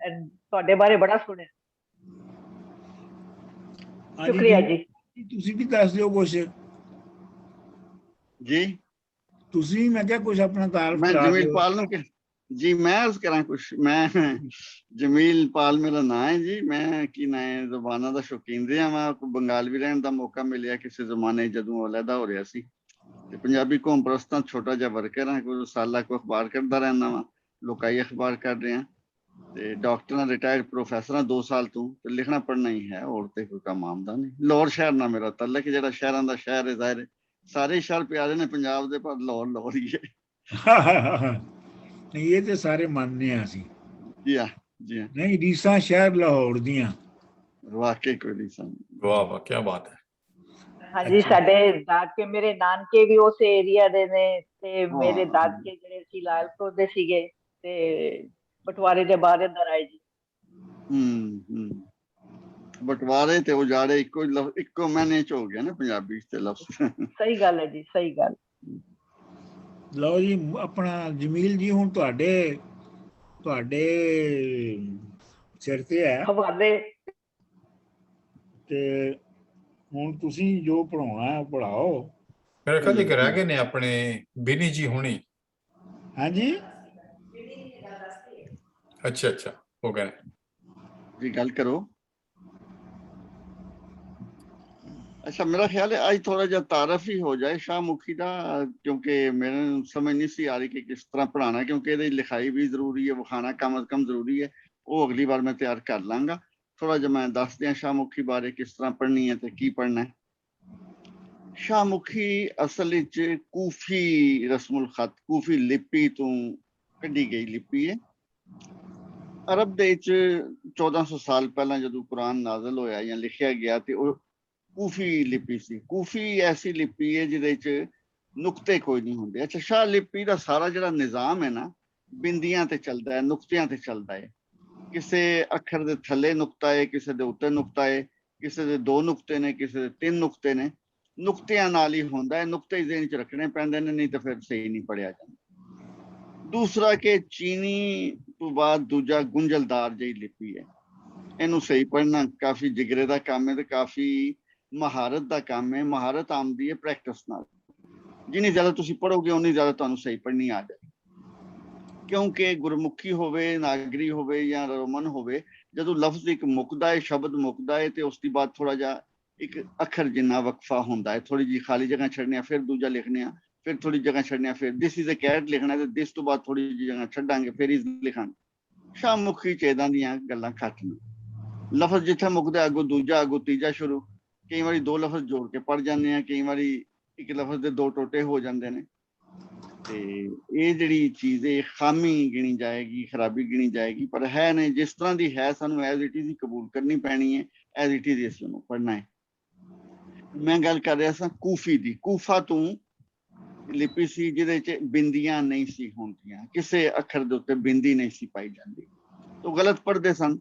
ਤੁਹਾਡੇ ਬਾਰੇ ਬੜਾ ਸੁਣਿਆ। ਹਾਂਜੀ ਸ਼ੁਕਰੀਆ ਜੀ। ਤੁਸੀਂ ਵੀ ਦੱਸ ਦਿਓ ਕੁਛ जी ਤੁਸੀਂ, ਮੈਂ ਕਿਹਾ ਕੁਛ ਆਪਣਾ ਤਾਰਫ मैं ਕਰਾ जमील ਦਿਓ। पाल नु जी मैं अर्ज करा कुछ मैं जमील पाल मेरा नाम है जी। मैं की ना है ज़ुबाना दा शौकीन रहा। मैं बंगाल भी रहने दा मौका मिलिया किसी ज़माने जदों अलहदा हो रहा सी ते पंजाबी कौम परस्तां छोटा जिहा वर्कर हाँ। कोई साला को अखबार करदा रहना वा, लोकाई अखबार कर रहे हैं ते डॉक्टर रिटायर्ड प्रोफैसर 2 साल तो लिखना पढ़ना ही है, और तो कोई काम आमदा नहीं। लाहौर शहर ना मेरा तलक, जिहड़ा शहरां दा शहर है ज़ाहिर है सारे शहर प्यारे ने पंजाब दे, पर लाहौर लाहौर ही है। नहीं ये तो सारे मानने हैं ਅਸੀਂ। जी हाँ जी हाँ, नहीं ਰੀਸਾਂ ਸ਼ਹਿਰ ਲਾਹੌਰ ਦੀਆਂ। वाकई कोई नहीं समझ। वाह वाह क्या बात है। ਹਾਂਜੀ, ਸਾਡੇ ਦਾਦਕੇ, ਮੇਰੇ ਨਾਨਕੇ ਵੀ ਉਸ ਏਰੀਆ ਦੇ ਨੇ ਤੇ ਮੇਰੇ हाँ ਦਾਦਕੇ ਜਿਹੜੇ ਸੀ ਲਾਲਪੁਰ ਦੇ ਸੀਗੇ ਤੇ ਪਟਵਾਰੀ ਦੇ ਬਾਹਰ ਅੰਦਰ ਆਏ ਜੀ। बंटवारे ते उजाड़े इको महीने च हो गया ना पंजाबी च लफ्ज। ਸਹੀ ਗੱਲ ਹੈ ਜੀ, ਸਹੀ ਗੱਲ। ਲਓ ਜੀ ਆਪਣਾ ਜਮੀਲ ਜੀ, ਹੁਣ ਤੁਹਾਡੇ ਸਿਰ ਤੇ ਹੈ ਹਵਾਲੇ ਤੇ ਹੁਣ ਤੁਸੀਂ ਜੋ ਪੜਾਉਣਾ ਹੈ ਪੜਾਓ। मेरे ख्याल एक रह गए ने अपने बिनी जी हुनी। ਹਾਂਜੀ अच्छा अच्छा हो गए। जी गल करो। अच्छा मेरा ख्याल है आज थोड़ा जा तारफ ही हो जाए शाहमुखी का, क्योंकि मेरे समझ नहीं सी आ रही कि किस तरह पढ़ाना, क्योंकि ये लिखाई भी जरूरी है, विखाना कम अज कम जरूरी है। वो अगली बार मैं तैयार कर लांगा। थोड़ा जा मैं दस दिया शाहमुखी बारे किस तरह पढ़नी है तो की पढ़ना है। शाहमुखी असल विच कूफी रस्मुल खत, कूफी लिपि तो कढ़ी गई लिपि है। अरब दे 1400 साल पहला जदों कुरान नाज़िल होया या लिखिया गया तो कूफी लिपि सी। कूफी ऐसी लिपि है जिहदे च नुक्ते कोई नहीं होंदे। अच्छा शाह लिपि का सारा जिहड़ा निज़ाम है ना, बिंदियां ते चलदा है, नुक्तियां ते चलदा है। किसी अखर दे थल्ले नुक्ता है, किसी दे उत्ते नुक्ता है, किसी दे 2 नुक्ते ने, किसी दे 3 नुक्ते ने। नुक्तियां नाल ही होंदा है, नुक्ते ज़हन च रखने पैंदे ने, नहीं तो फिर सही नहीं पढ़िया जांदा। दूसरा कि चीनी तो बाद दूजा गुंझलदार जी लिपि है, इनू सही पढ़ना काफ़ी जिगरे का काम है तो काफ़ी महारत का काम है। महारत आमदी है प्रैक्टिस नाल, जिन्नी ज़्यादा तुसीं पढ़ोगे उन्नी ज़्यादा तुहानूं सही पढ़नी आ जाए। क्योंकि गुरमुखी होवे, नागरी होवे या रोमन होवे, जदों लफ्ज एक मुकदा है, शब्द मुकदा है तो उसके बाद थोड़ा जा एक अखर जिन्ना वक्फा होंदा है, थोड़ी जी खाली जगह छड्डने, फिर दूजा लिखने, फिर थोड़ी जगह छड्डने, फिर दिस इज अ कैट लिखना है तो दिस तो बाद थोड़ी जी जगह छड्डांगे फिर इज लिखांगे। शाहमुखी च इदां दियां गल्लां घट ने। लफ्ज जिथे मुकदा अगों दूजा, अगों तीजा शुरू। कई बारी 2 लफ्ज जोड़ के पढ़ जाते हैं, कई बारी एक लफ्ज के 2 टोटे हो जाते हैं। तो ये जिहड़ी चीज़ है खामी गिनी जाएगी, खराबी गिनी जाएगी, पर है नहीं जिस तरह की है सानू एज इट इज ही कबूल करनी पैनी है, एज इट इज इस नूं पढ़ना है। मैं गल कर रहा सा कूफी दी। कूफा तो लिपि सी जिहदे च बिंदियां नहीं सी होंदियां, किसी अखर दे उत्ते बिंदी नहीं सी पाई जाती, तो गलत पढ़ते सन।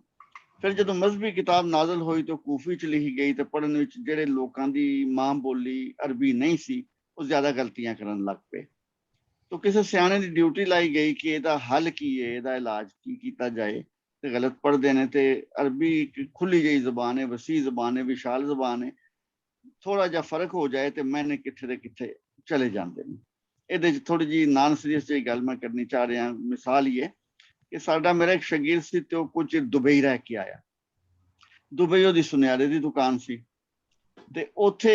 फिर जो मजहबी किताब नाजल हुई तो कूफी च लिखी गई, तो पढ़ने जिहड़े लोकां दी मां बोली अरबी नहीं सी, वो ज्यादा गलतियां करन लग पे। तो किसी सियाने की ड्यूटी लाई गई कि ਇਹਦਾ हल की है, ਇਹਦਾ इलाज की किया जाए, तो गलत पढ़ते हैं। तो अरबी खुली जी जबान है, वसी जबान है, विशाल जबान है, थोड़ा जा फर्क हो जाए तो मैंने किथे दे किथे चले जाते हैं। ये थोड़ी जी नॉन सीरीयस जी गल मैं करनी चाह रहा। मिसाल ही है कि साडा मेरा एक शगीर सी तो कुछ दुबई रह के आया। दुबई ਉਹਦੀ सुनियारे की दुकान सी ਤੇ ਉੱਥੇ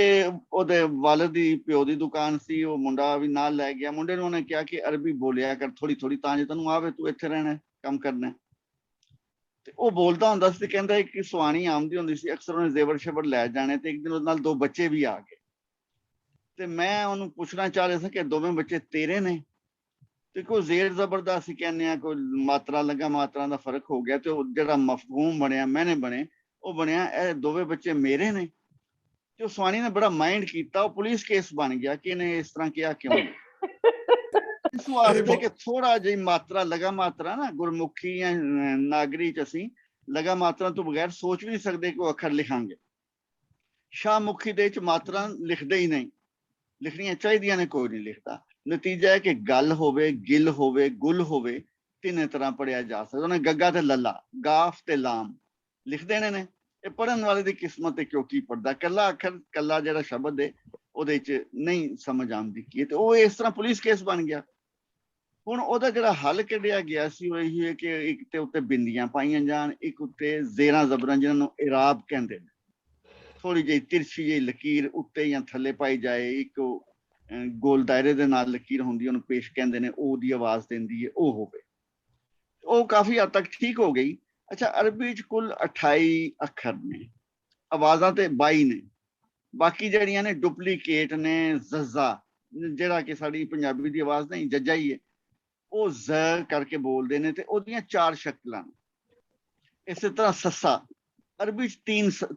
ਉਹਦੇ ਵਾਲਿਦ ਦੀ ਪਿਓ ਦੀ ਦੁਕਾਨ ਸੀ। ਉਹ ਮੁੰਡਾ ਵੀ ਨਾਲ ਲੈ ਗਿਆ। ਮੁੰਡੇ ਨੂੰ ਉਹਨੇ ਕਿਹਾ ਕਿ ਅਰਬੀ ਬੋਲਿਆ ਕਰ ਥੋੜੀ ਥੋੜੀ, ਤਾਂ ਜੇ ਤੈਨੂੰ ਆਵੇ ਤੂੰ ਇੱਥੇ ਰਹਿਣਾ, ਕੰਮ ਕਰਨਾ। ਤੇ ਉਹ ਬੋਲਦਾ ਹੁੰਦਾ ਸੀ। ਕਹਿੰਦਾ ਇੱਕ ਸੁਆਣੀ ਆਉਂਦੀ ਹੁੰਦੀ ਸੀ, ਅਕਸਰ ਉਹਨੇ ਜ਼ੇਵਰ ਸ਼ੇਵਰ ਲੈ ਜਾਣੇ, ਤੇ ਇੱਕ ਦਿਨ ਉਹਦੇ ਨਾਲ 2 ਬੱਚੇ ਵੀ ਆ ਗਏ। ਤੇ ਮੈਂ ਉਹਨੂੰ ਪੁੱਛਣਾ ਚਾਹ ਰਿਹਾ ਸੀ ਕਿ ਦੋਵੇਂ ਬੱਚੇ ਤੇਰੇ ਨੇ? ਤੇ ਕੋਈ ਜ਼ੇਰ ਜ਼ਬਰ ਦਾ ਅਸੀਂ ਕਹਿੰਦੇ ਆ, ਕੋਈ ਮਾਤਰਾ ਲੱਗਾ, ਮਾਤਰਾ ਦਾ ਫਰਕ ਹੋ ਗਿਆ, ਤੇ ਉਹ ਜਿਹੜਾ ਮਫਹੂਮ ਬਣਿਆ, ਮੈਨੇ ਬਣੇ, ਉਹ ਬਣਿਆ ਇਹ ਦੋਵੇਂ ਬੱਚੇ ਮੇਰੇ ਨੇ। ਤੇ ਸੁਆਣੀ ਨੇ ਬੜਾ ਮਾਈਂਡ ਕੀਤਾ, ਉਹ ਪੁਲਿਸ ਕੇਸ ਬਣ ਗਿਆ ਕਿ ਇਹਨੇ ਇਸ ਤਰ੍ਹਾਂ ਕਿਹਾ ਕਿਉਂ। ਇਸ ਵਾਸਤੇ ਕਿ ਥੋੜਾ ਜਿਹੀ ਮਾਤਰਾ, ਲਗਾ ਮਾਤਰਾ ਨਾ, ਗੁਰਮੁਖੀ ਜਾਂ ਨਾਗਰੀ ਚ ਅਸੀਂ ਲਗਾ ਮਾਤਰਾ ਤੋਂ ਬਗੈਰ ਸੋਚ ਵੀ ਨਹੀਂ ਸਕਦੇ ਕਿ ਉਹ ਅੱਖਰ ਲਿਖਾਂਗੇ। ਸ਼ਾਹਮੁਖੀ ਦੇ ਚ ਮਾਤਰਾ ਲਿਖਦੇ ਹੀ ਨਹੀਂ, ਲਿਖਣੀਆਂ ਚਾਹੀਦੀਆਂ ਨੇ, ਕੋਈ ਨਹੀਂ ਲਿਖਦਾ। ਨਤੀਜਾ ਹੈ ਕਿ ਗੱਲ ਹੋਵੇ, ਗਿਲ ਹੋਵੇ, ਗੁਲ ਹੋਵੇ, ਤਿੰਨੇ ਤਰ੍ਹਾਂ ਪੜਿਆ ਜਾ ਸਕਦਾ। ਉਹਨੇ ਗੱਗਾ ਤੇ ਲੱਲਾ, ਗਾਫ ਤੇ ਲਾਮ ਲਿਖ ਦੇਣੇ ਨੇ। ਇਹ ਪੜਨ ਵਾਲੇ ਦੀ ਕਿਸਮਤ ਤੇ ਕਿਉਂ ਕੀ ਪੜਦਾ, ਕੱਲਾ ਅੱਖਰ ਕੱਲਾ ਜਿਹੜਾ ਸ਼ਬਦ ਹੈ ਉਹਦੇ ਚ ਨਹੀਂ ਸਮਝ ਆਉਂਦੀ ਕੀ ਹੈ, ਤੇ ਉਹ ਇਸ ਤਰ੍ਹਾਂ ਪੁਲਿਸ ਕੇਸ ਬਣ ਗਿਆ। ਹੁਣ ਉਹਦਾ ਜਿਹੜਾ ਹੱਲ ਕੱਢਿਆ ਗਿਆ ਸੀ ਉਹ ਇਹੀ ਹੈ ਕਿ ਇੱਕ ਤੇ ਉੱਤੇ ਬਿੰਦੀਆਂ ਪਾਈਆਂ ਜਾਣ, ਇੱਕ ਉੱਤੇ ਜ਼ੇਰਾਂ ਜ਼ਬਰਾਂ ਜਿਹਨਾਂ ਨੂੰ ਇਰਾਬ ਕਹਿੰਦੇ ਨੇ, ਥੋੜੀ ਜਿਹੀ ਤਿਰਛੀ ਜਿਹੀ ਲਕੀਰ ਉੱਤੇ ਜਾਂ ਥੱਲੇ ਪਾਈ ਜਾਏ, ਇੱਕ ਗੋਲ ਦਾਇਰੇ ਦੇ ਨਾਲ ਲਕੀਰ ਹੁੰਦੀ ਉਹਨੂੰ ਪੇਸ਼ ਕਹਿੰਦੇ ਨੇ, ਉਹਦੀ ਆਵਾਜ਼ ਦਿੰਦੀ ਹੈ, ਉਹ ਹੋਵੇ। ਉਹ ਕਾਫੀ ਹੱਦ ਤੱਕ ਠੀਕ ਹੋ ਗਈ। ਅੱਛਾ, ਅਰਬੀ ਚ ਕੁੱਲ 28 ਅੱਖਰ ਨੇ, ਆਵਾਜ਼ਾਂ ਤੇ 22 ਨੇ, ਬਾਕੀ ਜਿਹੜੀਆਂ ਨੇ ਡੁਪਲੀਕੇਟ ਨੇ। ਜ਼ਜ਼ਾ ਜਿਹੜਾ ਕਿ ਸਾਡੀ ਪੰਜਾਬੀ ਦੀ ਆਵਾਜ਼ ਨਹੀਂ, ਜੱਜਾ ਹੀ ਹੈ, ਉਹ ਜ਼ ਕਰਕੇ ਬੋਲਦੇ ਨੇ, ਤੇ ਉਹਦੀਆਂ 4 ਸ਼ਕਲਾਂ ਨੇ। ਇਸੇ ਤਰ੍ਹਾਂ ਸੱਸਾ, ਅਰਬੀ ਚ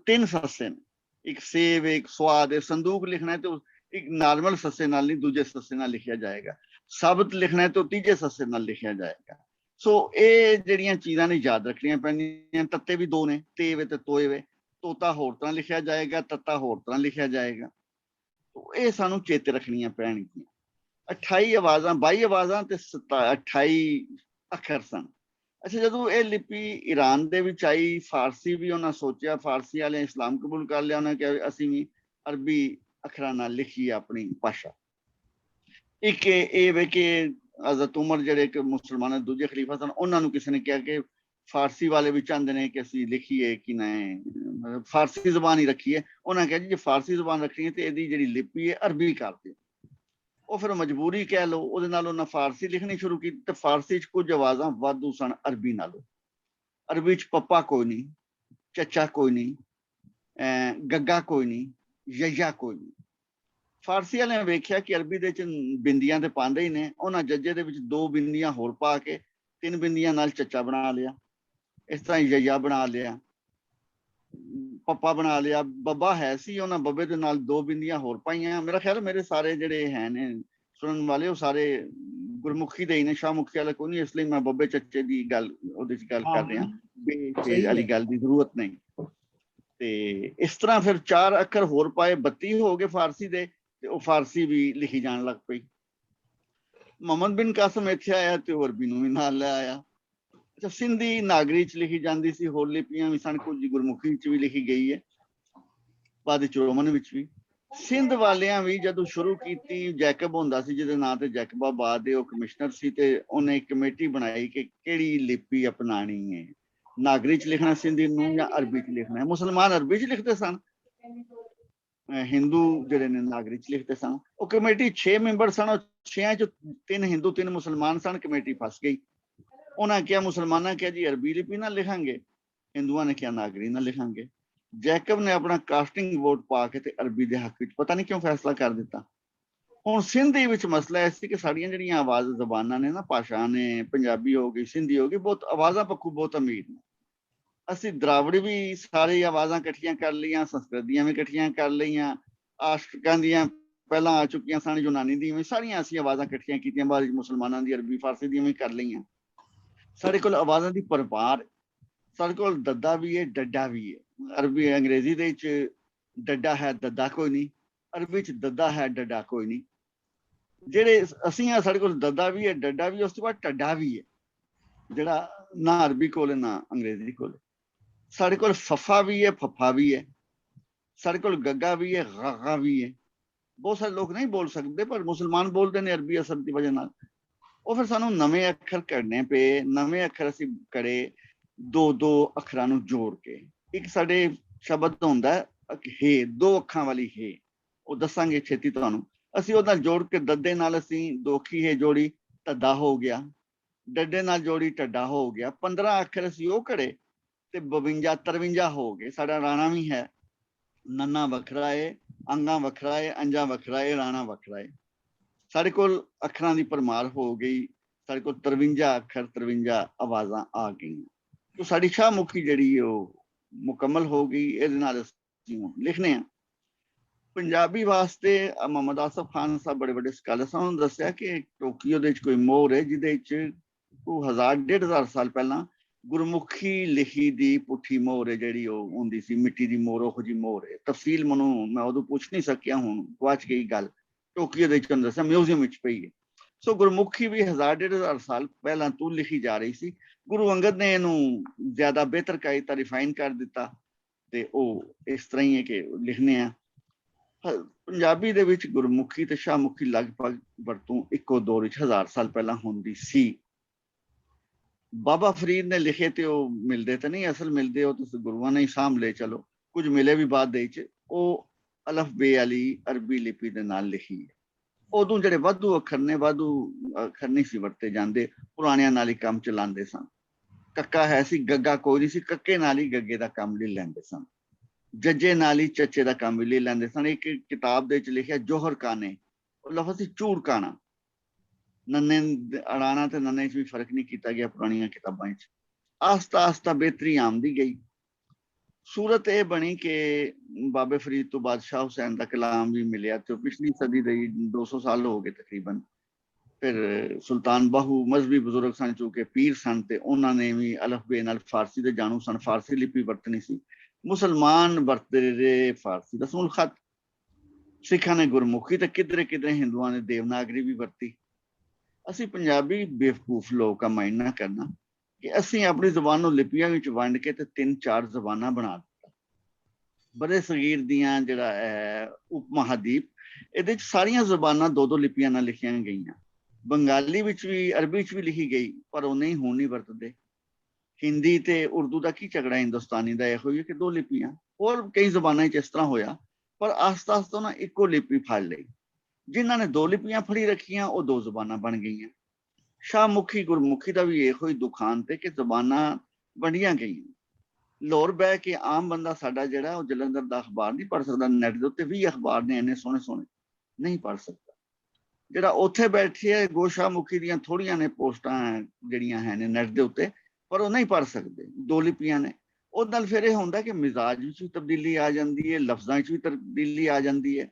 ਤਿੰਨ ਸੱਸੇ ਨੇ, ਇੱਕ ਸੇਬ, ਇੱਕ ਸਵਾਦ। ਸੰਦੂਕ ਲਿਖਣਾ ਹੈ ਤਾਂ ਇੱਕ ਨਾਰਮਲ ਸੱਸੇ ਨਾਲ ਨਹੀਂ, ਦੂਜੇ ਸੱਸੇ ਨਾਲ ਲਿਖਿਆ ਜਾਏਗਾ। ਸਾਬਤ ਲਿਖਣਾ ਹੈ ਤਾਂ ਤੀਜੇ ਸੱਸੇ ਨਾਲ ਲਿਖਿਆ ਜਾਏਗਾ। ਸੋ ਇਹ ਜਿਹੜੀਆਂ ਚੀਜ਼ਾਂ ਨੇ ਯਾਦ ਰੱਖਣੀਆਂ ਪੈਣੀਆਂ। ਤੱਤੇ ਵੀ 2 ਨੇ, ਤੇ ਵੇ ਤੇ ਤੋਏ ਵੇ। ਤੋਤਾ ਹੋਰ ਤਰ੍ਹਾਂ ਲਿਖਿਆ ਜਾਏਗਾ, ਤੱਤਾ ਹੋਰ ਤਰ੍ਹਾਂ ਲਿਖਿਆ ਜਾਏਗਾ। ਇਹ ਸਾਨੂੰ ਚੇਤੇ ਰੱਖਣੀਆਂ ਪੈਣਗੀਆਂ। 28 ਆਵਾਜ਼ਾਂ, 22 ਆਵਾਜ਼ਾਂ ਤੇ 28 ਅੱਖਰ ਸਨ। ਅੱਛਾ, ਜਦੋਂ ਇਹ ਲਿਪੀ ਈਰਾਨ ਦੇ ਵਿੱਚ ਆਈ, ਫਾਰਸੀ ਵੀ ਉਹਨਾਂ ਸੋਚਿਆ, ਫਾਰਸੀ ਵਾਲਿਆਂ ਇਸਲਾਮ ਕਬੂਲ ਕਰ ਲਿਆ, ਉਹਨਾਂ ਕਿਹਾ ਅਸੀਂ ਵੀ ਅਰਬੀ ਅੱਖਰਾਂ ਨਾਲ ਲਿਖੀਏ ਆਪਣੀ ਭਾਸ਼ਾ। ਇੱਕ ਇਹ ਵੇ ਕਿ ਹਜ਼ਰਤ ਉਮਰ ਜਿਹੜੇ ਕਿ ਮੁਸਲਮਾਨਾਂ ਦੇ ਦੂਜੇ ਖਲੀਫਾ ਸਨ, ਉਹਨਾਂ ਨੂੰ ਕਿਸੇ ਨੇ ਕਿਹਾ ਕਿ ਫਾਰਸੀ ਵਾਲੇ ਵੀ ਚਾਹੁੰਦੇ ਨੇ ਕਿ ਅਸੀਂ ਲਿਖੀਏ ਕਿ ਨਾ ਫਾਰਸੀ ਜ਼ੁਬਾਨ ਹੀ ਰੱਖੀਏ। ਉਹਨਾਂ ਕਿਹਾ ਜੀ ਜੇ ਫਾਰਸੀ ਜ਼ੁਬਾਨ ਰੱਖਣੀ ਹੈ ਤੇ ਇਹਦੀ ਜਿਹੜੀ ਲਿਪੀ ਹੈ ਅਰਬੀ ਕਰ ਦਿਓ। ਉਹ ਫਿਰ ਮਜਬੂਰੀ ਕਹਿ ਲਓ, ਉਹਦੇ ਨਾਲ ਉਹਨਾਂ ਫਾਰਸੀ ਲਿਖਣੀ ਸ਼ੁਰੂ ਕੀਤੀ, ਤੇ ਫਾਰਸੀ ਚ ਕੁਝ ਆਵਾਜ਼ਾਂ ਵਾਧੂ ਸਨ ਅਰਬੀ ਨਾਲੋਂ। ਅਰਬੀ ਚ ਪੱਪਾ ਕੋਈ ਨਹੀਂ, ਚੱਚਾ ਕੋਈ ਨਹੀਂ, ਗੱਗਾ ਕੋਈ ਨਹੀਂ, ਯਯਾ ਕੋਈ ਨਹੀਂ। ਫਾਰਸੀ ਵਾਲਿਆਂ ਵੇਖਿਆ ਕਿ ਅਰਬੀ ਦੇ ਚ ਬਿੰਦੀਆਂ ਤੇ ਪਾਉਂਦੇ ਹੀ ਨੇ, ਉਹਨਾਂ ਜੱਜੇ ਦੇ ਵਿੱਚ 2 ਬਿੰਦੀਆਂ ਹੋਰ ਪਾ ਕੇ 3 ਬਿੰਦੀਆਂ ਨਾਲ ਚੱਚਾ ਬਣਾ ਲਿਆ, ਇਸ ਤਰ੍ਹਾਂ ਯਯਾ ਬਣਾ ਲਿਆ, ਪੱਪਾ ਬਣਾ ਲਿਆ। ਬੱਬਾ ਹੈ ਸੀ, ਉਹਨਾਂ ਬੱਬੇ ਦੇ ਨਾਲ 2 ਬਿੰਦੀਆਂ ਹੋਰ ਪਾਈਆਂ। ਮੇਰਾ ਖਿਆਲ ਮੇਰੇ ਸਾਰੇ ਜਿਹੜੇ ਹੈ ਨੇ ਸੁਣਨ ਵਾਲੇ ਉਹ ਸਾਰੇ ਗੁਰਮੁਖੀ ਦੇ ਹੀ ਨੇ, ਸ਼ਾਹਮੁਖੀ ਵਾਲੇ ਕੋਈ ਨਹੀਂ, ਇਸ ਲਈ ਮੈਂ ਬੱਬੇ ਚੱਚੇ ਦੀ ਗੱਲ ਉਹਦੇ ਚ ਗੱਲ ਕਰ ਰਿਹਾ, ਬੇਚੇਜ ਵਾਲੀ ਗੱਲ ਦੀ ਜ਼ਰੂਰਤ ਨਹੀਂ। ਤੇ ਇਸ ਤਰ੍ਹਾਂ ਫਿਰ 4 ਅੱਖਰ ਹੋਰ ਪਾਏ, 32 ਹੋ ਗਏ ਫਾਰਸੀ ਦੇ, ਤੇ ਉਹ ਫਾਰਸੀ ਵੀ ਲਿਖੀ ਜਾਣ ਲੱਗ ਪਈ। ਮੁਹੰਮਦ ਬਿਨ ਕਾਸਮ ਇੱਥੇ ਆਇਆ ਤੇ ਉਹ ਅਰਬੀ ਨੂੰ ਵੀ ਨਾਲ ਲੈ ਆਇਆ। ਅੱਛਾ, ਸਿੰਧੀ ਨਾਗਰੀ ਚ ਲਿਖੀ ਜਾਂਦੀ ਸੀ, ਹੋਰ ਲਿਪੀਆਂ ਵੀ ਸਨ, ਕੁਝ ਗੁਰਮੁਖੀ ਚ ਵੀ ਲਿਖੀ ਗਈ ਹੈ, ਬਾਅਦ ਚ ਰੋਮਨ ਵਿੱਚ ਵੀ। ਸਿੰਧ ਵਾਲਿਆਂ ਵੀ ਜਦੋਂ ਸ਼ੁਰੂ ਕੀਤੀ, ਜੈਕਬ ਹੁੰਦਾ ਸੀ ਜਿਹਦੇ ਨਾਂ ਤੇ ਜੈਕਬਾਬਾਦ ਦੇ ਉਹ ਕਮਿਸ਼ਨਰ ਸੀ, ਤੇ ਉਹਨੇ ਇੱਕ ਕਮੇਟੀ ਬਣਾਈ ਕਿ ਕਿਹੜੀ ਲਿਪੀ ਅਪਣਾਣੀ ਹੈ, ਨਾਗਰੀ ਚ ਲਿਖਣਾ ਸਿੰਧੀ ਨੂੰ ਜਾਂ ਅਰਬੀ ਚ ਲਿਖਣਾ ਹੈ। ਮੁਸਲਮਾਨ ਅਰਬੀ ਚ ਲਿਖਦੇ ਸਨ, ਹਿੰਦੂ ਜਿਹੜੇ ਨੇ ਨਾਗਰੀ ਚ ਲਿਖਦੇ ਸਨ। ਉਹ ਕਮੇਟੀ 6 ਮੈਂਬਰ ਸਨ, 6 ਚ 3 ਹਿੰਦੂ 3 ਮੁਸਲਮਾਨ ਸਨ। ਕਮੇਟੀ ਫਸ ਗਈ। ਉਹਨਾਂ ਕਿਹਾ, ਮੁਸਲਮਾਨਾਂ ਕਿਹਾ ਜੀ ਅਰਬੀ ਲਿਪੀ ਨਾਲ ਲਿਖਾਂਗੇ, ਹਿੰਦੂਆਂ ਨੇ ਕਿਹਾ ਨਾਗਰੀ ਨਾਲ ਲਿਖਾਂਗੇ। ਜੈਕਬ ਨੇ ਆਪਣਾ ਕਾਸਟਿੰਗ ਵੋਟ ਪਾ ਕੇ ਤੇ ਅਰਬੀ ਦੇ ਹੱਕ ਵਿੱਚ ਪਤਾ ਨਹੀਂ ਕਿਉਂ ਫੈਸਲਾ ਕਰ ਦਿੱਤਾ। ਹੁਣ ਸਿੰਧੀ ਵਿੱਚ ਮਸਲਾ ਇਹ ਸੀ ਕਿ ਸਾਡੀਆਂ ਜਿਹੜੀਆਂ ਆਵਾਜ਼ ਜ਼ਬਾਨਾਂ ਨੇ ਨਾ, ਭਾਸ਼ਾ ਨੇ, ਪੰਜਾਬੀ ਹੋ ਗਈ, ਸਿੰਧੀ ਹੋ ਗਈ, ਬਹੁਤ ਆਵਾਜ਼ਾਂ ਪੱਖੋਂ ਬਹੁਤ ਅਮੀਰ ਨੇ। ਅਸੀਂ ਦਰਾਵੜੀ ਵੀ ਸਾਰੀ ਆਵਾਜ਼ਾਂ ਇਕੱਠੀਆਂ ਕਰ ਲਈਆਂ, ਸੰਸਕ੍ਰਿਤ ਦੀਆਂ ਵੀ ਇਕੱਠੀਆਂ ਕਰ ਲਈਆਂ, ਆਸ਼ਟਕਾਂ ਦੀਆਂ ਪਹਿਲਾਂ ਆ ਚੁੱਕੀਆਂ ਸਨ, ਯੂਨਾਨੀ ਦੀਆਂ ਵੀ, ਸਾਰੀਆਂ ਅਸੀਂ ਆਵਾਜ਼ਾਂ ਇਕੱਠੀਆਂ ਕੀਤੀਆਂ, ਬਾਅਦ ਵਿੱਚ ਮੁਸਲਮਾਨਾਂ ਦੀ ਅਰਬੀ ਫਾਰਸੀ ਦੀਆਂ ਵੀ ਕਰ ਲਈਆਂ। ਸਾਡੇ ਕੋਲ ਆਵਾਜ਼ਾਂ ਦੀ ਭਰਮਾਰ, ਸਾਡੇ ਕੋਲ ਦੱਦਾ ਵੀ ਹੈ, ਡੱਡਾ ਵੀ ਹੈ। ਅਰਬੀ ਅੰਗਰੇਜ਼ੀ ਦੇ ਵਿੱਚ ਡੱਡਾ ਹੈ, ਦੱਦਾ ਕੋਈ ਨਹੀਂ। ਅਰਬੀ ਚ ਦੱਦਾ ਹੈ, ਡੱਡਾ ਕੋਈ ਨਹੀਂ। ਜਿਹੜੇ ਅਸੀਂ ਆ, ਸਾਡੇ ਕੋਲ ਦੱਦਾ ਵੀ ਹੈ, ਡੱਡਾ ਵੀ ਹੈ, ਉਸ ਤੋਂ ਬਾਅਦ ਟੱਡਾ ਵੀ ਹੈ, ਜਿਹੜਾ ਨਾ ਅਰਬੀ ਕੋਲ ਨਾ ਅੰਗਰੇਜ਼ੀ ਕੋਲ। ਸਾਡੇ ਕੋਲ ਫੱਫਾ ਵੀ ਹੈ, ਫੱਫਾ ਵੀ ਹੈ, ਸਾਡੇ ਕੋਲ ਗੱਗਾ ਵੀ ਹੈ, ਗਾਗਾ ਵੀ ਹੈ। ਬਹੁਤ ਸਾਰੇ ਲੋਕ ਨਹੀਂ ਬੋਲ ਸਕਦੇ, ਪਰ ਮੁਸਲਮਾਨ ਬੋਲਦੇ ਨੇ ਅਰਬੀ ਅਸਰ ਦੀ ਵਜ੍ਹਾ ਨਾਲ। ਉਹ ਫਿਰ ਸਾਨੂੰ ਨਵੇਂ ਅੱਖਰ ਕੱਢਣੇ ਪਏ। ਨਵੇਂ ਅੱਖਰ ਅਸੀਂ ਕੜੇ 2 ਅੱਖਰਾਂ ਨੂੰ ਜੋੜ ਕੇ। ਇੱਕ ਸਾਡੇ ਸ਼ਬਦ ਹੁੰਦਾ ਹੇ, 2 ਅੱਖਾਂ ਵਾਲੀ ਹੇ, ਉਹ ਦੱਸਾਂਗੇ ਛੇਤੀ ਤੁਹਾਨੂੰ। ਅਸੀਂ ਉਹਦੇ ਨਾਲ ਜੋੜ ਕੇ ਦੱਦੇ ਨਾਲ ਅਸੀਂ 2 ਅੱਖੀ ਹੇ ਜੋੜੀ, ਧੱਦਾ ਹੋ ਗਿਆ। ਡੱਡੇ ਨਾਲ ਜੋੜੀ, ਟੱਡਾ ਹੋ ਗਿਆ। 15 ਅੱਖਰ ਅਸੀਂ ਉਹ ਕੜੇ ਤੇ 52 53 ਹੋ ਗਏ। ਸਾਡਾ ਰਾਣਾ ਵੀ ਹੈ, ਨੰਨਾ ਵੱਖਰਾ ਏ, ਅੰਗਾ ਵੱਖਰਾ ਏ, ਅੰਜਾ ਵੱਖਰਾ ਏ, ਰਾਣਾ ਵੱਖਰਾ ਏ। ਸਾਡੇ ਕੋਲ ਅੱਖਰਾਂ ਦੀ ਭਰਮਾਰ ਹੋ ਗਈ। ਸਾਡੇ ਕੋਲ 53 ਅੱਖਰ, 53 ਆਵਾਜ਼ਾਂ ਆ ਗਈਆਂ। तो साड़ी शाहमुखी जी मुकम्मल हो गई। ये लिखने पंजाबी वास्ते मोहम्मद आसफ खान साहब बड़े बड़े स्कॉलर सन। उन्होंने दस्या कि टोकियो दे कोई मोहर है जिदे 1000-1500 साल पहला गुरमुखी लिखी दी पुठी मोहर है जी होंदी सी, मिट्टी दी मोहर, ओहो जी मोहर है। तफसील मैं उदों पूछ नहीं सकिया, हुण गवाच गई गल। टोकियो दे दस्या म्यूजियम विच पई है। ਸੋ ਗੁਰਮੁਖੀ ਵੀ 1000-1500 ਸਾਲ ਪਹਿਲਾਂ ਤੋਂ ਲਿਖੀ ਜਾ ਰਹੀ ਸੀ। ਗੁਰੂ ਅੰਗਦ ਨੇ ਇਹਨੂੰ ਜ਼ਿਆਦਾ ਬਿਹਤਰ ਕੀਤਾ, ਰਿਫਾਈਨ ਕਰ ਦਿੱਤਾ ਤੇ ਉਹ ਇਸ ਤਰ੍ਹਾਂ ਹੀ ਹੈ ਕਿ ਲਿਖਨੇ ਆ। ਪੰਜਾਬੀ ਦੇ ਵਿੱਚ ਗੁਰਮੁਖੀ ਤੇ ਸ਼ਾਹਮੁਖੀ ਲਗਭਗ ਵਰਤੋਂ ਇੱਕੋ ਦੌਰ ਵਿੱਚ 1000 ਸਾਲ ਪਹਿਲਾਂ ਹੁੰਦੀ ਸੀ। ਬਾਬਾ ਫਰੀਦ ਨੇ ਲਿਖੇ ਤੇ ਉਹ ਮਿਲਦੇ ਤੇ ਨਹੀਂ, ਅਸਲ ਮਿਲਦੇ ਉਹ ਤੁਸੀਂ ਗੁਰੂਆਂ ਨੇ ਹੀ ਸਾਂਭ ਲਏ। ਚਲੋ ਕੁਝ ਮਿਲੇ ਵੀ ਬਾਅਦ ਦੇ ਵਿੱਚ। ਉਹ ਅਲਫ ਬੇ ਵਾਲੀ ਅਰਬੀ ਲਿਪੀ ਦੇ ਨਾਲ ਲਿਖੀ ਹੈ। ਉਦੋਂ ਜਿਹੜੇ ਵਾਧੂ ਅੱਖਰ ਨੇ, ਵਾਧੂ ਅੱਖਰ ਨਹੀਂ ਸੀ ਵਰਤੇ ਜਾਂਦੇ, ਪੁਰਾਣਿਆਂ ਨਾਲ ਹੀ ਕੰਮ ਚਲਾਉਂਦੇ ਸਨ। ਕੱਕਾ ਹੈ ਸੀ, ਗੱਗਾ ਕੋਈ ਨਹੀਂ ਸੀ, ਕੱਕੇ ਨਾਲ ਹੀ ਗੱਗੇ ਦਾ ਕੰਮ ਲੈ ਲੈਂਦੇ ਸਨ। ਜੱਜੇ ਨਾਲ ਹੀ ਚੱਚੇ ਦਾ ਕੰਮ ਵੀ ਲੈ ਲੈਂਦੇ ਸਨ। ਇੱਕ ਕਿਤਾਬ ਦੇ ਵਿੱਚ ਲਿਖਿਆ ਜੋਹਰ ਕਾਨੇ, ਉਹ ਲਫ਼ਜ਼ ਸੀ ਚੂੜ ਕਾਣਾ। ਨੰਨੇ ਅੜਾਣਾ ਤੇ ਨੰਨੇ 'ਚ ਵੀ ਫਰਕ ਨਹੀਂ ਕੀਤਾ ਗਿਆ ਪੁਰਾਣੀਆਂ ਕਿਤਾਬਾਂ 'ਚ। ਆਸਤਾ ਆਸਤਾ ਬਿਹਤਰੀ ਆਉਂਦੀ ਗਈ। ਸੂਰਤ ਇਹ ਬਣੀ ਕਿ ਬਾਬੇ ਫਰੀਦ ਤੋਂ ਬਾਅਦ ਸ਼ਾਹ ਹੁਸੈਨ ਦਾ ਕਲਾਮ ਵੀ ਮਿਲਿਆ ਤੇ ਪਿਛਲੀ ਸਦੀ ਦੇ 200 ਸਾਲ ਹੋ ਗਏ ਤਕਰੀਬਨ। ਫਿਰ ਸੁਲਤਾਨ ਬਾਹੂ ਮਜ਼ਹਬੀ ਬਜ਼ੁਰਗ ਸਨ, ਚੂੰਕਿ ਪੀਰ ਸਨ, ਤੇ ਉਹਨਾਂ ਨੇ ਵੀ ਅਲਫ ਬੇ ਨਾਲ ਫਾਰਸੀ ਦੇ ਜਾਣੂ ਸਨ, ਫਾਰਸੀ ਲਿਪੀ ਵਰਤਣੀ ਸੀ। ਮੁਸਲਮਾਨ ਵਰਤਦੇ ਰਹੇ ਫਾਰਸੀ ਰਸਮੁਲ ਖਤ। ਸਿੱਖਾਂ ਨੇ ਗੁਰਮੁਖੀ ਤੇ ਕਿਧਰੇ ਕਿਧਰੇ ਹਿੰਦੂਆਂ ਨੇ ਦੇਵਨਾਗਰੀ ਵੀ ਵਰਤੀ। ਅਸੀਂ ਪੰਜਾਬੀ ਬੇਵਕੂਫ ਲੋਕ ਆ, ਮਾਈਂਡ ਨਾ ਕਰਨਾ ਕਿ ਅਸੀਂ ਆਪਣੀ ਜ਼ੁਬਾਨ ਨੂੰ ਲਿਪੀਆਂ ਵਿੱਚ ਵੰਡ ਕੇ ਤੇ 3-4 ਜ਼ਬਾਨਾਂ ਬਣਾ ਦਿੱਤਾ। ਬੜੇ ਸਗੀਰ ਦੀਆਂ ਜਿਹੜਾ ਹੈ ਉਪ ਮਹਾਦੀਪ, ਇਹਦੇ 'ਚ ਸਾਰੀਆਂ ਜ਼ਬਾਨਾਂ 2-2 ਲਿਪੀਆਂ ਨਾਲ ਲਿਖੀਆਂ ਗਈਆਂ। ਬੰਗਾਲੀ ਵਿੱਚ ਵੀ, ਅਰਬੀ 'ਚ ਵੀ ਲਿਖੀ ਗਈ, ਪਰ ਉਹ ਨਹੀਂ ਹੁਣ ਨਹੀਂ ਵਰਤਦੇ। ਹਿੰਦੀ ਤੇ ਉਰਦੂ ਦਾ ਕੀ ਝਗੜਾ ਹਿੰਦੁਸਤਾਨੀ ਦਾ? ਇਹੋ ਹੀ ਕਿ 2 ਲਿਪੀਆਂ। ਹੋਰ ਕਈ ਜ਼ਬਾਨਾਂ 'ਚ ਇਸ ਤਰ੍ਹਾਂ ਹੋਇਆ, ਪਰ ਆਸਤਾ ਆਸਤਾ ਉਹਨਾਂ ਇੱਕੋ ਲਿਪੀ ਫੜ ਲਈ। ਜਿਨ੍ਹਾਂ ਨੇ 2 ਲਿਪੀਆਂ ਫੜੀ ਰੱਖੀਆਂ ਉਹ 2 ਜ਼ਬਾਨਾਂ ਬਣ ਗਈਆਂ। ਸ਼ਾਹਮੁਖੀ ਗੁਰਮੁਖੀ ਦਾ ਵੀ ਇਹੋ ਹੀ ਦੁਖਾਂਤ ਤੇ ਕਿ ਜ਼ਬਾਨਾਂ ਵੰਡੀਆਂ ਗਈਆਂ। ਲਾਹੌਰ ਬਹਿ ਕੇ ਆਮ ਬੰਦਾ ਸਾਡਾ ਜਿਹੜਾ ਉਹ ਜਲੰਧਰ ਦਾ ਅਖਬਾਰ ਨਹੀਂ ਪੜ੍ਹ ਸਕਦਾ। ਨੈਟ ਦੇ ਉੱਤੇ 20 ਅਖਬਾਰ ਨੇ ਇੰਨੇ ਸੋਹਣੇ ਸੋਹਣੇ, ਨਹੀਂ ਪੜ੍ਹ ਸਕਦਾ। ਜਿਹੜਾ ਉੱਥੇ ਬੈਠੇ ਹੈ ਗੋ ਸ਼ਾਹਮੁਖੀ ਦੀਆਂ ਥੋੜ੍ਹੀਆਂ ਨੇ ਪੋਸਟਾਂ ਜਿਹੜੀਆਂ ਹੈ ਨੇ ਨੈਟ ਦੇ ਉੱਤੇ, ਪਰ ਉਹ ਨਹੀਂ ਪੜ੍ਹ ਸਕਦੇ। 2 ਲਿਪੀਆਂ ਨੇ। ਉਹਦੇ ਨਾਲ ਫਿਰ ਇਹ ਹੁੰਦਾ ਕਿ ਮਿਜ਼ਾਜ ਵਿੱਚ ਵੀ ਤਬਦੀਲੀ ਆ ਜਾਂਦੀ ਹੈ, ਲਫ਼ਜ਼ਾਂ 'ਚ ਵੀ ਤਬਦੀਲੀ ਆ ਜਾਂਦੀ ਹੈ।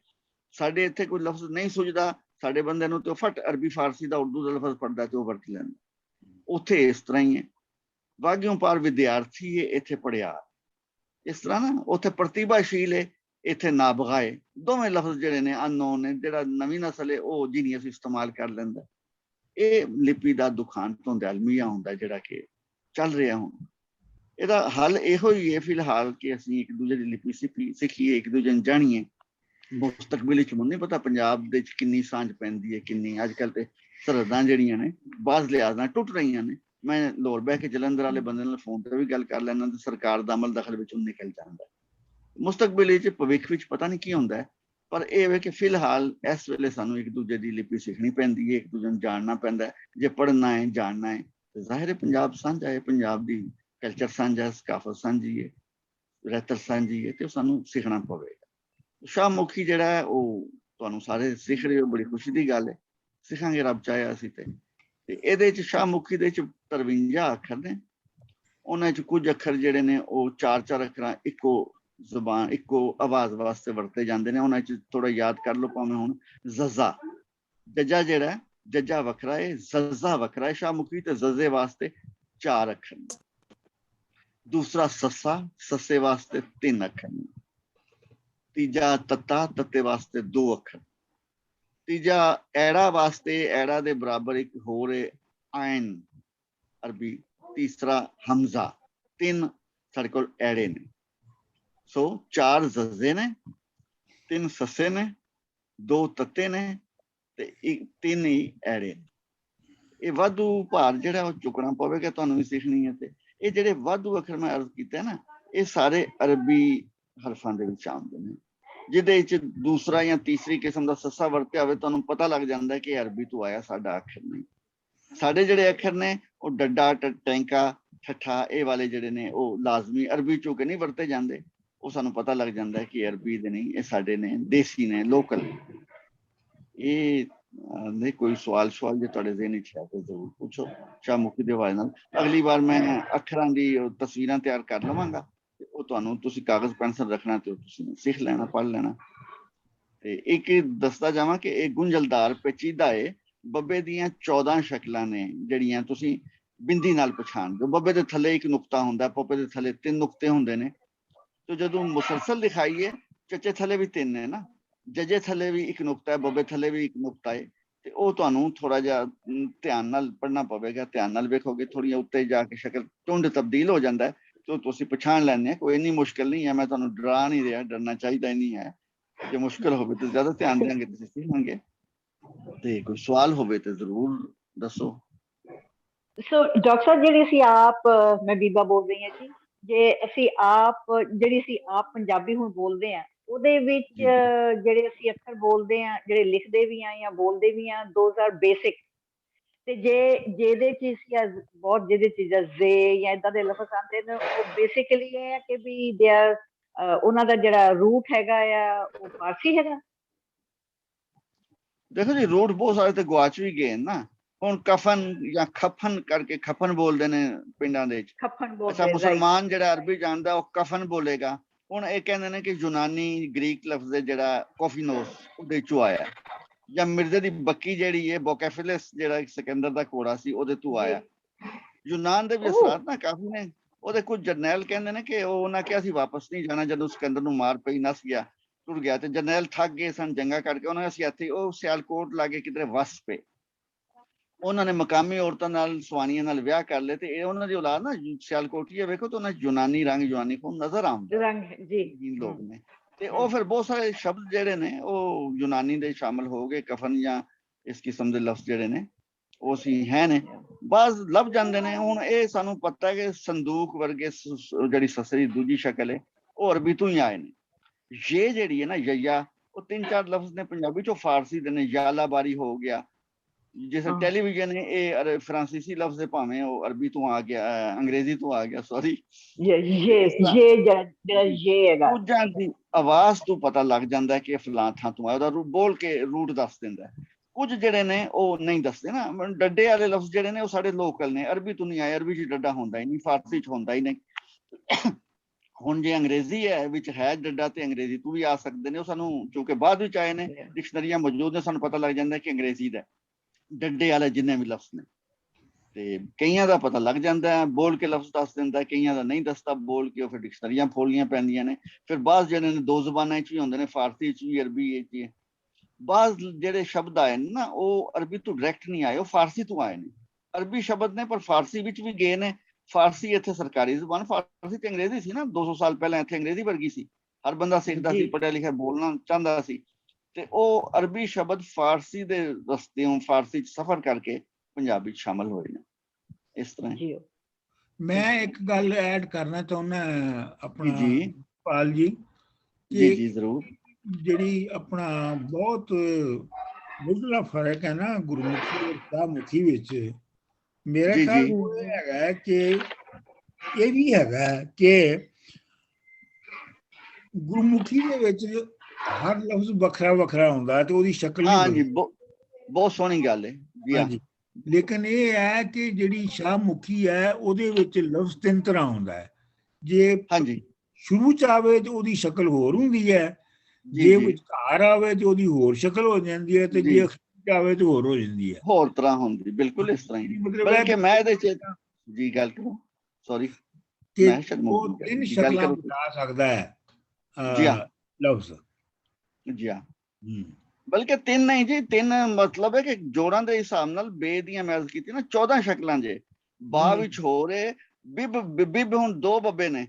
ਸਾਡੇ ਇੱਥੇ ਕੋਈ ਲਫ਼ਜ਼ ਨਹੀਂ ਸੁਝਦਾ, ਸਾਡੇ ਬੰਦੇ ਨੂੰ ਤੇ ਫਟ ਅਰਬੀ ਫਾਰਸੀ ਦਾ ਉਰਦੂ ਦਾ ਲਫ਼ਜ਼ ਪੜ੍ਹਦਾ ਤੇ ਉਹ ਵਰਤ ਲੈਂਦਾ। ਉੱਥੇ ਇਸ ਤਰ੍ਹਾਂ ਹੀ ਹੈ। ਵਾਗਿਓਂ ਪਾਰ ਵਿਦਿਆਰਥੀ ਹੈ, ਇੱਥੇ ਪੜ੍ਹਿਆ। ਇਸ ਤਰ੍ਹਾਂ ਨਾ ਉੱਥੇ ਪ੍ਰਤਿਭਾਸ਼ੀਲ ਹੈ, ਇੱਥੇ ਨਾਬਗਾ ਹੈ। ਦੋਵੇਂ ਲਫ਼ਜ਼ ਜਿਹੜੇ ਨੇ ਅਨਨੋਨ ਨੇ। ਜਿਹੜਾ ਨਵੀਂ ਨਸਲ ਹੈ ਉਹ ਜੀਨੀਅਸ ਇਸਤੇਮਾਲ ਕਰ ਲੈਂਦਾ। ਇਹ ਲਿਪੀ ਦਾ ਦੁਖਾਂਤ ਹੁੰਦਾ, ਅਲਮੀਆ ਹੁੰਦਾ, ਜਿਹੜਾ ਕਿ ਚੱਲ ਰਿਹਾ ਹੁਣ। ਇਹਦਾ ਹੱਲ ਇਹੋ ਹੀ ਹੈ ਫਿਲਹਾਲ ਕਿ ਅਸੀਂ ਇੱਕ ਦੂਜੇ ਦੀ ਲਿਪੀ ਸਿੱਖੀਏ, ਇੱਕ ਦੂਜੇ ਨੂੰ ਜਾਣੀਏ। ਮੁਸਤਕਬਲ ਵਿੱਚ ਮੈਨੂੰ ਨਹੀਂ ਪਤਾ ਪੰਜਾਬ ਦੇ ਵਿੱਚ ਕਿੰਨੀ ਸਾਂਝ ਪੈਂਦੀ ਹੈ, ਕਿੰਨੀ। ਅੱਜ ਕੱਲ੍ਹ ਤੇ ਸਰਹੱਦਾਂ ਜਿਹੜੀਆਂ ਨੇ ਬਾਜ਼ ਲਿਹਾਜ਼ ਨਾਲ ਟੁੱਟ ਰਹੀਆਂ ਨੇ। ਮੈਂ ਲਾਹੌਰ ਬਹਿ ਕੇ ਜਲੰਧਰ ਵਾਲੇ ਬੰਦੇ ਨਾਲ ਫੋਨ ਤੇ ਵੀ ਗੱਲ ਕਰ ਲੈਣਾ ਤੇ ਸਰਕਾਰ ਦਾ ਅਮਲ ਦਖਲ ਵਿੱਚੋਂ ਨਿਕਲ ਜਾਂਦਾ। ਮੁਸਤਕਬਲ ਵਿੱਚ, ਭਵਿੱਖ ਵਿੱਚ ਪਤਾ ਨਹੀਂ ਕੀ ਹੁੰਦਾ ਹੈ, ਪਰ ਇਹ ਹੈ ਕਿ ਫਿਲਹਾਲ ਇਸ ਵੇਲੇ ਸਾਨੂੰ ਇੱਕ ਦੂਜੇ ਦੀ ਲਿਪੀ ਸਿੱਖਣੀ ਪੈਂਦੀ ਹੈ, ਇੱਕ ਦੂਜੇ ਨੂੰ ਜਾਣਨਾ ਪੈਂਦਾ ਹੈ। ਜੇ ਪੜ੍ਹਨਾ ਹੈ, ਜਾਣਨਾ ਹੈ, ਤੇ ਜ਼ਾਹਿਰ ਹੈ ਪੰਜਾਬ ਸਾਂਝਾ ਹੈ, ਪੰਜਾਬ ਦੀ ਕਲਚਰ ਸਾਂਝਾ, ਸਕਾਫਤ ਸਾਂਝੀ ਹੈ, ਰਹਿਤਰ ਸਾਂਝੀ ਹੈ, ਤੇ ਉਹ ਸਾਨੂੰ ਸਿੱਖਣਾ ਪਵੇਗਾ। ਸ਼ਾਹਮੁਖੀ ਜਿਹੜਾ ਹੈ ਉਹ ਤੁਹਾਨੂੰ ਸਾਰੇ ਸਿੱਖ ਰਹੇ ਹੋ, ਬੜੀ ਖੁਸ਼ੀ ਦੀ ਗੱਲ ਹੈ। ਸਿੱਖਾਂਗੇ ਰੱਬ ਚਾਹਿਆ ਅਸੀਂ ਤੇ ਇਹਦੇ 'ਚ ਸ਼ਾਹਮੁਖੀ ਦੇ 'ਚ 53 ਅੱਖਰ ਨੇ। ਉਹਨਾਂ 'ਚ ਕੁਝ ਅੱਖਰ ਜਿਹੜੇ ਨੇ ਉਹ 4-4 ਅੱਖਰਾਂ ਇੱਕੋ ਜ਼ੁਬਾਨ, ਇੱਕੋ ਆਵਾਜ਼ ਵਾਸਤੇ ਵਰਤੇ ਜਾਂਦੇ ਨੇ। ਉਹਨਾਂ 'ਚ ਥੋੜਾ ਯਾਦ ਕਰ ਲਓ ਭਾਵੇਂ ਹੁਣ। ਜ਼ਜ਼ਾ, ਜੱਜਾ ਜਿਹੜਾ ਜੱਜਾ ਵੱਖਰਾ ਹੈ, ਜ਼ਜ਼ਾ ਵੱਖਰਾ ਹੈ। ਸ਼ਾਹਮੁਖੀ ਤੇ ਜ਼ਜ਼ੇ ਵਾਸਤੇ 4 ਅੱਖਰ ਨੇ। ਦੂਸਰਾ ਸੱਸਾ, ਸੱਸੇ ਵਾਸਤੇ 3 ਅੱਖਰ ਨੇ। ਤੀਜਾ ਤੱਤਾ, ਤੱਤੇ ਵਾਸਤੇ 2 ਅੱਖਰ। ਤੀਜਾ ਐੜਾ ਵਾਸਤੇ, ਐੜਾ ਦੇ ਬਰਾਬਰ ਇੱਕ ਹੋਰ ਹੈ ਆਇਨ ਅਰਬੀ। ਤੀਸਰਾ ਹਮਜ਼ਾ। 3 ਸਾਡੇ ਕੋਲ ਐੜੇ ਨੇ। ਸੋ 4 ਜ਼ਜ਼ੇ ਨੇ, 3 ਸੱਸੇ ਨੇ, 2 ਤੱਤੇ ਨੇ ਤੇ 3 ਹੀ ਐੜੇ ਨੇ। ਇਹ ਵਾਧੂ ਭਾਰ ਜਿਹੜਾ ਉਹ ਚੁੱਕਣਾ ਪਵੇਗਾ, ਤੁਹਾਨੂੰ ਵੀ ਸਿੱਖਣੀ ਹੈ। ਤੇ ਇਹ ਜਿਹੜੇ ਵਾਧੂ ਅੱਖਰ ਮੈਂ ਅਰਜ਼ ਕੀਤਾ ਨਾ, ਇਹ ਸਾਰੇ ਅਰਬੀ ਹਰਫਾਂ ਦੇ ਵਿੱਚ ਆਉਂਦੇ ਨੇ। ਜਿਹਦੇ ਵਿੱਚ ਦੂਸਰਾ ਜਾਂ ਤੀਸਰੀ ਕਿਸਮ ਦਾ ਸੱਸਾ ਵਰਤਿਆ ਹੋਵੇ, ਤੁਹਾਨੂੰ ਪਤਾ ਲੱਗ ਜਾਂਦਾ ਕਿ ਅਰਬੀ ਤੋਂ ਆਇਆ ਸਾਡਾ ਅੱਖਰ ਨਹੀਂ। ਸਾਡੇ ਜਿਹੜੇ ਅੱਖਰ ਨੇ ਉਹ ਡੱਡਾ, ਟੈਂਕਾ, ਠੱਠਾ, ਇਹ ਵਾਲੇ ਜਿਹੜੇ ਨੇ ਉਹ ਲਾਜ਼ਮੀ ਅਰਬੀ ਚੋਂ ਕੇ ਨਹੀਂ ਵਰਤੇ ਜਾਂਦੇ। ਉਹ ਸਾਨੂੰ ਪਤਾ ਲੱਗ ਜਾਂਦਾ ਕਿ ਅਰਬੀ ਦੇ ਨਹੀਂ, ਇਹ ਸਾਡੇ ਨੇ, ਦੇਸੀ ਨੇ, ਲੋਕਲ। ਇਹ ਨਹੀਂ ਕੋਈ ਸਵਾਲ ਜੇ ਤੁਹਾਡੇ ਜ਼ਿਹਨ ਵਿੱਚ ਹੈ ਤਾਂ ਜ਼ਰੂਰ ਪੁੱਛੋ ਸ਼ਾਹਮੁਖੀ ਦੇ ਹਵਾਲੇ ਨਾਲ। ਅਗਲੀ ਵਾਰ ਮੈਂ ਅੱਖਰਾਂ ਦੀ ਤਸਵੀਰਾਂ ਤਿਆਰ ਕਰ ਲਵਾਂਗਾ ਤੇ ਉਹ ਤੁਹਾਨੂੰ, ਤੁਸੀਂ ਕਾਗਜ਼ ਪੈਨਸਲ ਰੱਖਣਾ ਤੇ ਤੁਸੀਂ ਸਿੱਖ ਲੈਣਾ, ਪੜ੍ਹ ਲੈਣਾ। ਤੇ ਇੱਕ ਦੱਸਦਾ ਜਾਵਾਂ ਕਿ ਇਹ ਗੁੰਝਲਦਾਰ ਪੇਚੀਦਾ ਹੈ। ਬੱਬੇ ਦੀਆਂ 14 ਸ਼ਕਲਾਂ ਨੇ ਜਿਹੜੀਆਂ ਤੁਸੀਂ ਬਿੰਦੀ ਨਾਲ ਪਛਾਣਦੇ ਹੋ। ਬੱਬੇ ਦੇ ਥੱਲੇ ਇੱਕ ਨੁਕਤਾ ਹੁੰਦਾ, ਪੱਪੇ ਦੇ ਥੱਲੇ 3 ਨੁਕਤੇ ਹੁੰਦੇ ਨੇ। ਤੇ ਜਦੋਂ ਮੁਸਲਸਲ ਦਿਖਾਈਏ, ਚੱਚੇ ਥੱਲੇ ਵੀ 3 ਹੈ ਨਾ, ਜੱਜੇ ਥੱਲੇ ਵੀ 1 ਨੁਕਤਾ ਹੈ, ਬੱਬੇ ਥੱਲੇ ਵੀ 1 ਨੁਕਤਾ ਹੈ, ਤੇ ਉਹ ਤੁਹਾਨੂੰ ਥੋੜਾ ਜਿਹਾ ਧਿਆਨ ਨਾਲ ਪੜ੍ਹਨਾ ਪਵੇਗਾ, ਧਿਆਨ ਨਾਲ ਵੇਖੋਗੇ ਥੋੜ੍ਹੀਆਂ ਉੱਤੇ ਜਾ ਕੇ ਸ਼ਕਲ ਝੁੰਡ ਤਬਦੀਲ ਹੋ ਜਾਂਦਾ ਤੇ ਤੁਸੀਂ ਪਛਾਣ ਲੈਂਦੇ ਆ। ਕੋਈ ਇੰਨੀ ਮੁਸ਼ਕਿਲ ਨਹੀਂ ਹੈ, ਮੈਂ ਤੁਹਾਨੂੰ ਡਰਾ ਨਹੀਂ ਰਿਹਾ, ਡਰਨਾ ਚਾਹੀਦਾ ਹੀ ਨਹੀਂ ਹੈ। ਜੇ ਮੁਸ਼ਕਿਲ ਹੋਵੇ ਤਾਂ ਜ਼ਿਆਦਾ ਧਿਆਨ ਦੇਾਂਗੇ ਤੁਸੀਂ ਸਿੱਖਾਂਗੇ। ਤੇ ਕੋਈ ਸਵਾਲ ਹੋਵੇ ਤੇ ਜ਼ਰੂਰ ਦੱਸੋ। ਸੋ ਡਾਕਟਰ ਸਾਹਿਬ, ਜਿਹੜੀ ਅਸੀਂ ਆਪ, ਮੈਂ ਬੀਬਾ ਬੋਲ ਰਹੀ ਹਾਂ ਜੀ, ਜੇ ਅਸੀਂ ਆਪ ਜਿਹੜੀ ਅਸੀਂ ਆਪ ਪੰਜਾਬੀ ਹੁਣ ਬੋਲਦੇ ਆ, ਉਹਦੇ ਵਿੱਚ ਜਿਹੜੇ ਅਸੀਂ ਅੱਖਰ ਬੋਲਦੇ ਆ, ਜਿਹੜੇ ਲਿਖਦੇ ਵੀ ਆ ਜਾਂ ਬੋਲਦੇ ਵੀ ਆ, ਦੋਜ਼ ਆਰ ਬੇਸਿਕ। ਤੇ ਜਿਹਦੇ ਚ ਅਸੀਂ ਬਹੁਤ ਜਿਹਦੇ ਚੀਜ਼ਾਂ ਜ਼ੇ ਜਾਂ ਇਦਾਂ ਦੇ ਲਫ਼ਜ਼ ਆਉਂਦੇ ਨੇ, ਉਹ ਬੇਸਿਕਲੀ ਇਹ ਹੈ ਕਿ ਵੀ ਦੇ ਆਰ ਉਹਨਾਂ ਦਾ ਜਿਹੜਾ ਰੂਟ ਹੈਗਾ ਆ ਉਹ ਫਾਰਸੀ ਹੈਗਾ। ਦੇਖੋ ਜੀ, ਰੂਟ ਬਹੁਤ ਸਾਰੇ ਤੇ ਗਵਾਚ ਵੀ ਗਏ ਨਾ। ਹੁਣ ਕਫਨ ਜਾਂ ਖਫਨ ਕਰਕੇ ਖਫਨ ਬੋਲਦੇ ਨੇ ਪਿੰਡਾਂ ਦੇ ਵਿੱਚ। ਖਫਨ ਬੋਲਦੇ। ਅੱਛਾ, ਮੁਸਲਮਾਨ ਜਿਹੜਾ ਅਰਬੀ ਜਾਣਦਾ ਉਹ ਕਫਨ ਬੋਲੇਗਾ। ਹੁਣ ਇਹ ਕਹਿੰਦੇ ਨੇ ਕਿ ਯੂਨਾਨੀ ਗ੍ਰੀਕ ਲਫ਼ਜ਼ ਜਿਹੜਾ ਕੋਫੀਨੋਸ ਉਹਦੇ ਚੋਂ ਆਇਆ, ਜਾਂ ਮਿਰਜ਼ੇ ਦੀ ਬੱਕੀ ਜਿਹੜੀ ਹੈ ਬੋਕੈਫਿਲਸ ਜਿਹੜਾ ਸਿਕੰਦਰ ਦਾ ਘੋੜਾ ਸੀ ਉਹਦੇ ਤੋਂ ਆਇਆ। ਯੂਨਾਨ ਦੇ ਵੀ ਅਸਰਾਤ ਨਾ ਕਾਫੀ ਨੇ। ਉਹਦੇ ਕੁਝ ਜਰਨੈਲ ਕਹਿੰਦੇ ਨੇ ਕਿ ਉਹਨਾਂ ਕਿਹਾ ਸੀ ਵਾਪਸ ਨਹੀਂ ਜਾਣਾ, ਜਦੋਂ ਸਿਕੰਦਰ ਨੂੰ ਮਾਰ ਪਈ, ਨਸ ਗਿਆ, ਟੁੱਟ ਗਿਆ, ਤੇ ਜਰਨੈਲ ਥੱਕ ਗਏ ਸਨ ਜੰਗਾਂ ਕਰਕੇ। ਉਹਨਾਂ ਨੇ ਅਸੀਂ ਇੱਥੇ ਉਹ ਸਿਆਲਕੋਟ ਲਾਗੇ ਕਿਧਰੇ ਵਸ ਪਏ। ਉਹਨਾਂ ਨੇ ਮਕਾਮੀ ਔਰਤਾਂ ਨਾਲ, ਸਵਾਨੀਆਂ ਨਾਲ ਵਿਆਹ ਕਰ ਲਏ, ਤੇ ਇਹ ਉਹਨਾਂ ਦੀ ਔਲਾਦ ਨਾ ਸਿਆਲਕੋਟੀਏ ਵੇਖੋ ਤਾਂ ਉਹਨਾਂ ਯੂਨਾਨੀ ਰੰਗ, ਯੂਨਾਨੀ ਖੂਨ ਨਜ਼ਰ ਆਉਂਦਾ ਜੀ ਲੋਕ ਨੇ। ਤੇ ਉਹ ਫਿਰ ਬਹੁਤ ਸਾਰੇ ਸ਼ਬਦ ਜਿਹੜੇ ਨੇ ਉਹ ਯੂਨਾਨੀ ਦੇ ਸ਼ਾਮਲ ਹੋ ਗਏ। ਕਫਨ ਜਾਂ ਇਸ ਕਿਸਮ ਦੇ ਲਫ਼ਜ਼ ਜਿਹੜੇ ਨੇ ਉਹ ਸੀ ਹੈ ਨੇ, ਬਾਜ਼ ਲੱਭ ਜਾਂਦੇ ਨੇ। ਹੁਣ ਇਹ ਸਾਨੂੰ ਪਤਾ ਹੈ ਕਿ ਸੰਦੂਕ ਵਰਗੇ ਜਿਹੜੀ ਸਸਰੀ ਦੂਜੀ ਸ਼ਕਲ ਹੈ ਉਹ ਅਰਬੀ ਤੋਂ ਹੀ ਆਏ ਨੇ। ਇਹ ਜਿਹੜੀ ਹੈ ਨਾ ਯਯਾ, ਉਹ 3-4 ਲਫ਼ਜ਼ ਨੇ ਪੰਜਾਬੀ ਚੋਂ ਫਾਰਸੀ ਦੇ ਨੇ। ਯਾਲਾ ਬਾਰੀ ਹੋ ਗਿਆ, ਜਿਸ ਟੈਲੀਵਿਜ਼ਨ ਹੈ ਇਹ ਫਰਾਂਸੀਸੀ ਲਫ਼ਜ਼ ਹੈ, ਭਾਵੇਂ ਉਹ ਅਰਬੀ ਤੋਂ ਆ ਗਿਆ, ਅੰਗਰੇਜ਼ੀ ਤੋਂ ਆ ਗਿਆ, ਸੌਰੀ। ਦੂਜਿਆਂ ਦੀ ਆਵਾਜ਼ ਤੋਂ ਪਤਾ ਲੱਗ ਜਾਂਦਾ ਕਿ ਫਲਾਂ ਥਾਂ ਤੋਂ ਆਇਆ, ਉਹਦਾ ਬੋਲ ਕੇ ਰੂਟ ਦੱਸ ਦਿੰਦਾ। ਕੁਝ ਜਿਹੜੇ ਨੇ ਉਹ ਨਹੀਂ ਦੱਸਦੇ ਨਾ। ਡੱਡੇ ਵਾਲੇ ਲਫ਼ਜ਼ ਜਿਹੜੇ ਨੇ ਉਹ ਸਾਡੇ ਲੋਕਲ ਨੇ, ਅਰਬੀ ਤੋਂ ਨਹੀਂ ਆਏ। ਅਰਬੀ 'ਚ ਡੱਡਾ ਹੁੰਦਾ ਹੀ ਨਹੀਂ, ਫਾਰਸੀ 'ਚ ਹੁੰਦਾ ਹੀ ਨਹੀਂ। ਹੁਣ ਜੇ ਅੰਗਰੇਜ਼ੀ ਹੈ ਵਿੱਚ ਹੈ ਡੱਡਾ, ਤੇ ਅੰਗਰੇਜ਼ੀ ਤੋਂ ਵੀ ਆ ਸਕਦੇ ਨੇ। ਉਹ ਸਾਨੂੰ ਕਿਉਂਕਿ ਬਾਅਦ ਵਿੱਚ ਆਏ ਨੇ, ਡਿਕਸ਼ਨਰੀਆਂ ਮੌਜੂਦ ਨੇ, ਸਾਨੂੰ ਪਤਾ ਲੱਗ ਜਾਂਦਾ ਕਿ ਅੰਗਰੇਜ਼ੀ ਦਾ ਡੱਡੇ ਵਾਲੇ ਜਿੰਨੇ ਵੀ ਲਫ਼ਜ਼ ਨੇ। ਤੇ ਕਈਆਂ ਦਾ ਪਤਾ ਲੱਗ ਜਾਂਦਾ, ਬੋਲ ਕੇ ਲਫ਼ਜ਼ ਦੱਸ ਦਿੰਦਾ, ਕਈਆਂ ਦਾ ਨਹੀਂ ਦੱਸਦਾ ਬੋਲ ਕੇ। ਉਹ ਫਿਰ ਡਿਕਸ਼ਨਰੀਆਂ ਫੋਲਣੀਆਂ ਪੈਂਦੀਆਂ ਨੇ। ਫਿਰ ਬਾਅਦ ਜਿਹੜੇ ਨੇ ਦੋ ਜ਼ੁਬਾਨਾਂ 'ਚ ਵੀ ਹੁੰਦੇ ਨੇ, ਫਾਰਸੀ 'ਚ ਵੀ, ਅਰਬੀ 'ਚ ਵੀ। ਬਾਅਦ ਜਿਹੜੇ ਸ਼ਬਦ ਆਏ ਨੇ ਨਾ ਉਹ ਅਰਬੀ ਤੋਂ ਡਾਇਰੈਕਟ ਨਹੀਂ ਆਏ, ਉਹ ਫਾਰਸੀ ਤੋਂ ਆਏ ਨੇ। ਅਰਬੀ ਸ਼ਬਦ ਨੇ ਪਰ ਫਾਰਸੀ ਵਿੱਚ ਵੀ ਗਏ ਨੇ। ਫਾਰਸੀ ਇੱਥੇ ਸਰਕਾਰੀ ਜ਼ੁਬਾਨ, ਫਾਰਸੀ ਤੇ ਅੰਗਰੇਜ਼ੀ ਸੀ ਨਾ 200 ਸਾਲ ਪਹਿਲਾਂ। ਇੱਥੇ ਅੰਗਰੇਜ਼ੀ ਵਰਗੀ ਸੀ, ਹਰ ਬੰਦਾ ਸਿੱਖਦਾ ਸੀ, ਪੜ੍ਹਿਆ ਲਿਖਿਆ ਬੋਲਣਾ ਚਾਹੁੰਦਾ ਸੀ। ਤੇ ਉਹ ਅਰਬੀ ਸ਼ਬਦ ਫਾਰਸੀ ਦੇ ਰਸਤਿਓਂ, ਫਾਰਸੀ 'ਚ ਸਫ਼ਰ ਕਰਕੇ ਪੰਜਾਬੀ 'ਚ ਸ਼ਾਮਲ ਹੋਏ ਨੇ। ਇਸ ਤਰ੍ਹਾਂ ਮੈਂ ਇੱਕ ਗੱਲ ਐਡ ਕਰਨਾ ਚਾਹੁੰਦਾ ਆਪਣਾ ਪਾਲ ਜੀ, ਜੀ ਜ਼ਰੂਰ। ਜਿਹੜੀ ਆਪਣਾ ਬਹੁਤ ਮੁੱਢਲਾ ਫਰਕ ਹੈ ਨਾ ਗੁਰਮੁਖੀ ਔਰ ਸ਼ਾਹਮੁਖੀ ਵਿੱਚ, ਮੇਰਾ ਖਿਆਲ ਇਹ ਹੈਗਾ ਕਿ ਇਹ ਵੀ ਹੈਗਾ ਕਿ ਗੁਰਮੁਖੀ ਦੇ ਵਿੱਚ ਹਰ ਲਫ਼ਜ਼ ਵੱਖਰਾ ਵੱਖਰਾ ਹੁੰਦਾ ਤੇ ਉਹਦੀ ਸ਼ਕਲ ਵੀ ਬਹੁਤ ਸੋਹਣੀ ਗੱਲ ਹੈ ਜੀ। ਲੇਕਿਨ ਇਹ ਹੈ ਕਿ ਜਿਹੜੀ ਸ਼ਾਹਮੁਖੀ ਹੈ ਉਹਦੇ ਵਿੱਚ ਲਫ਼ਜ਼ 3 ਤਰ੍ਹਾਂ ਹੁੰਦਾ ਹੈ। ਜੇ ਸ਼ੁਰੂ 'ਚ ਆਵੇ ਤੇ ਉਹਦੀ ਸ਼ਕਲ ਹੋਰ ਹੁੰਦੀ ਹੈ, ਜੇ ਵਿਚਕਾਰ ਆਵੇ ਤੇ ਉਹਦੀ ਹੋਰ ਸ਼ਕਲ ਹੋ ਜਾਂਦੀ ਹੈ, ਤੇ ਜੇ ਅਖੀਰ 'ਚ ਆਵੇ ਤੇ ਹੋਰ ਹੋ ਜਾਂਦੀ ਹੈ, ਹੋਰ ਤਰ੍ਹਾਂ ਹੁੰਦੀ। ਬਿਲਕੁਲ ਇਸ ਤਰ੍ਹਾਂ ਹੀ। ਬਲਕਿ ਮੈਂ ਇਹਦੇ 'ਚ ਜੀ ਗੱਲ ਕਰੂੰ, ਸੌਰੀ, ਉਹ 3 ਸ਼ਕਲਾਂ ਬਤਾ ਸਕਦਾ ਹੈ ਲਫ਼ਜ਼ ਜੀ। ਬਲਕਿ 3 ਨਹੀਂ ਜੀ, 3 ਮਤਲਬ ਹੈ ਕਿ ਜੋੜਾਂ ਦੇ ਹਿਸਾਬ ਨਾਲ ਬੇ ਦੀਆਂ ਮੈਂ ਅਰਜ਼ ਕੀਤੀ ਨਾ 14 ਸ਼ਕਲਾਂ ਜੇ। ਬਾ ਵਿੱਚ ਹੋ ਰਹੇ ਬਿਬ, ਬਿਬ ਹੁਣ 2 ਬੱਬੇ ਨੇ।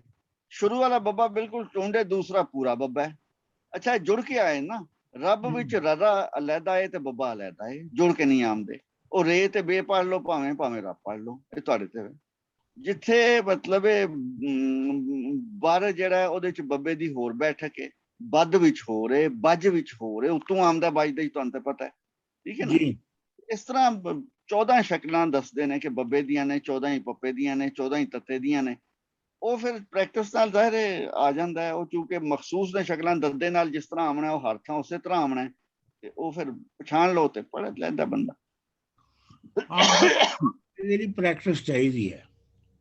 ਸ਼ੁਰੂ ਵਾਲਾ ਬੱਬਾ ਬਿਲਕੁਲ ਟੁੰਡੇ, ਦੂਸਰਾ ਪੂਰਾ ਬੱਬਾ ਹੈ। ਅੱਛਾ, ਜੁੜ ਕੇ ਆਏ ਨਾ। ਰੱਬ ਵਿੱਚ ਰਰਾ ਅਲੱਗਾ ਹੈ ਤੇ ਬੱਬਾ ਅਲੱਗਾ ਹੈ, ਜੁੜ ਕੇ ਨਹੀਂ ਆਉਂਦੇ। ਉਹ ਰੇ ਤੇ ਬੇ ਪੜ੍ਹ ਲਓ, ਭਾਵੇਂ ਰੱਬ ਪੜ੍ਹ ਲਓ, ਇਹ ਤੁਹਾਡੇ ਤੇ। ਜਿੱਥੇ ਮਤਲਬ ਬਰ ਜਿਹੜਾ ਉਹਦੇ 'ਚ ਬੱਬੇ ਦੀ ਹੋਰ ਬੈਠਕ ਹੈ, ਬੱਦ ਵਿੱਚ ਹੋ ਰਹੇ, ਬੱਜ ਵਿੱਚ ਹੋ ਰਹੇ, ਉੱਤੋਂ ਆਮਦਾ ਵੱਜਦਾ ਹੀ ਤੁਹਾਨੂੰ ਤਾਂ ਪਤਾ ਹੈ, ਠੀਕ ਹੈ ਨਾ। ਇਸ ਤਰ੍ਹਾਂ 14 ਸ਼ਕਲਾਂ ਦੱਸਦੇ ਨੇ ਕਿ ਬੱਬੇ ਦੀਆਂ ਨੇ, 14 ਹੀ ਪੱਪੇ ਦੀਆਂ ਨੇ, 14 ਹੀ ਤੱਤੇ ਦੀਆਂ ਨੇ। ਉਹ ਫਿਰ ਪ੍ਰੈਕਟਿਸ ਨਾਲ ਜ਼ਾਹਿਰ ਆ ਜਾਂਦਾ ਹੈ। ਉਹ ਕਿਉਂਕਿ ਮਖਸੂਸ ਨੇ ਸ਼ਕਲਾਂ ਦੱਦੇ ਨਾਲ, ਜਿਸ ਤਰ੍ਹਾਂ ਆਉਣਾ ਉਹ ਹਰ ਥਾਂ ਉਸੇ ਤਰ੍ਹਾਂ ਆਉਣਾ, ਤੇ ਉਹ ਫਿਰ ਪਛਾਣ ਲਓ ਤੇ ਪੜ੍ਹ ਲੈਂਦਾ ਬੰਦਾ। ਇਹਦੀ ਪ੍ਰੈਕਟਿਸ ਚਾਹੀਦੀ ਹੈ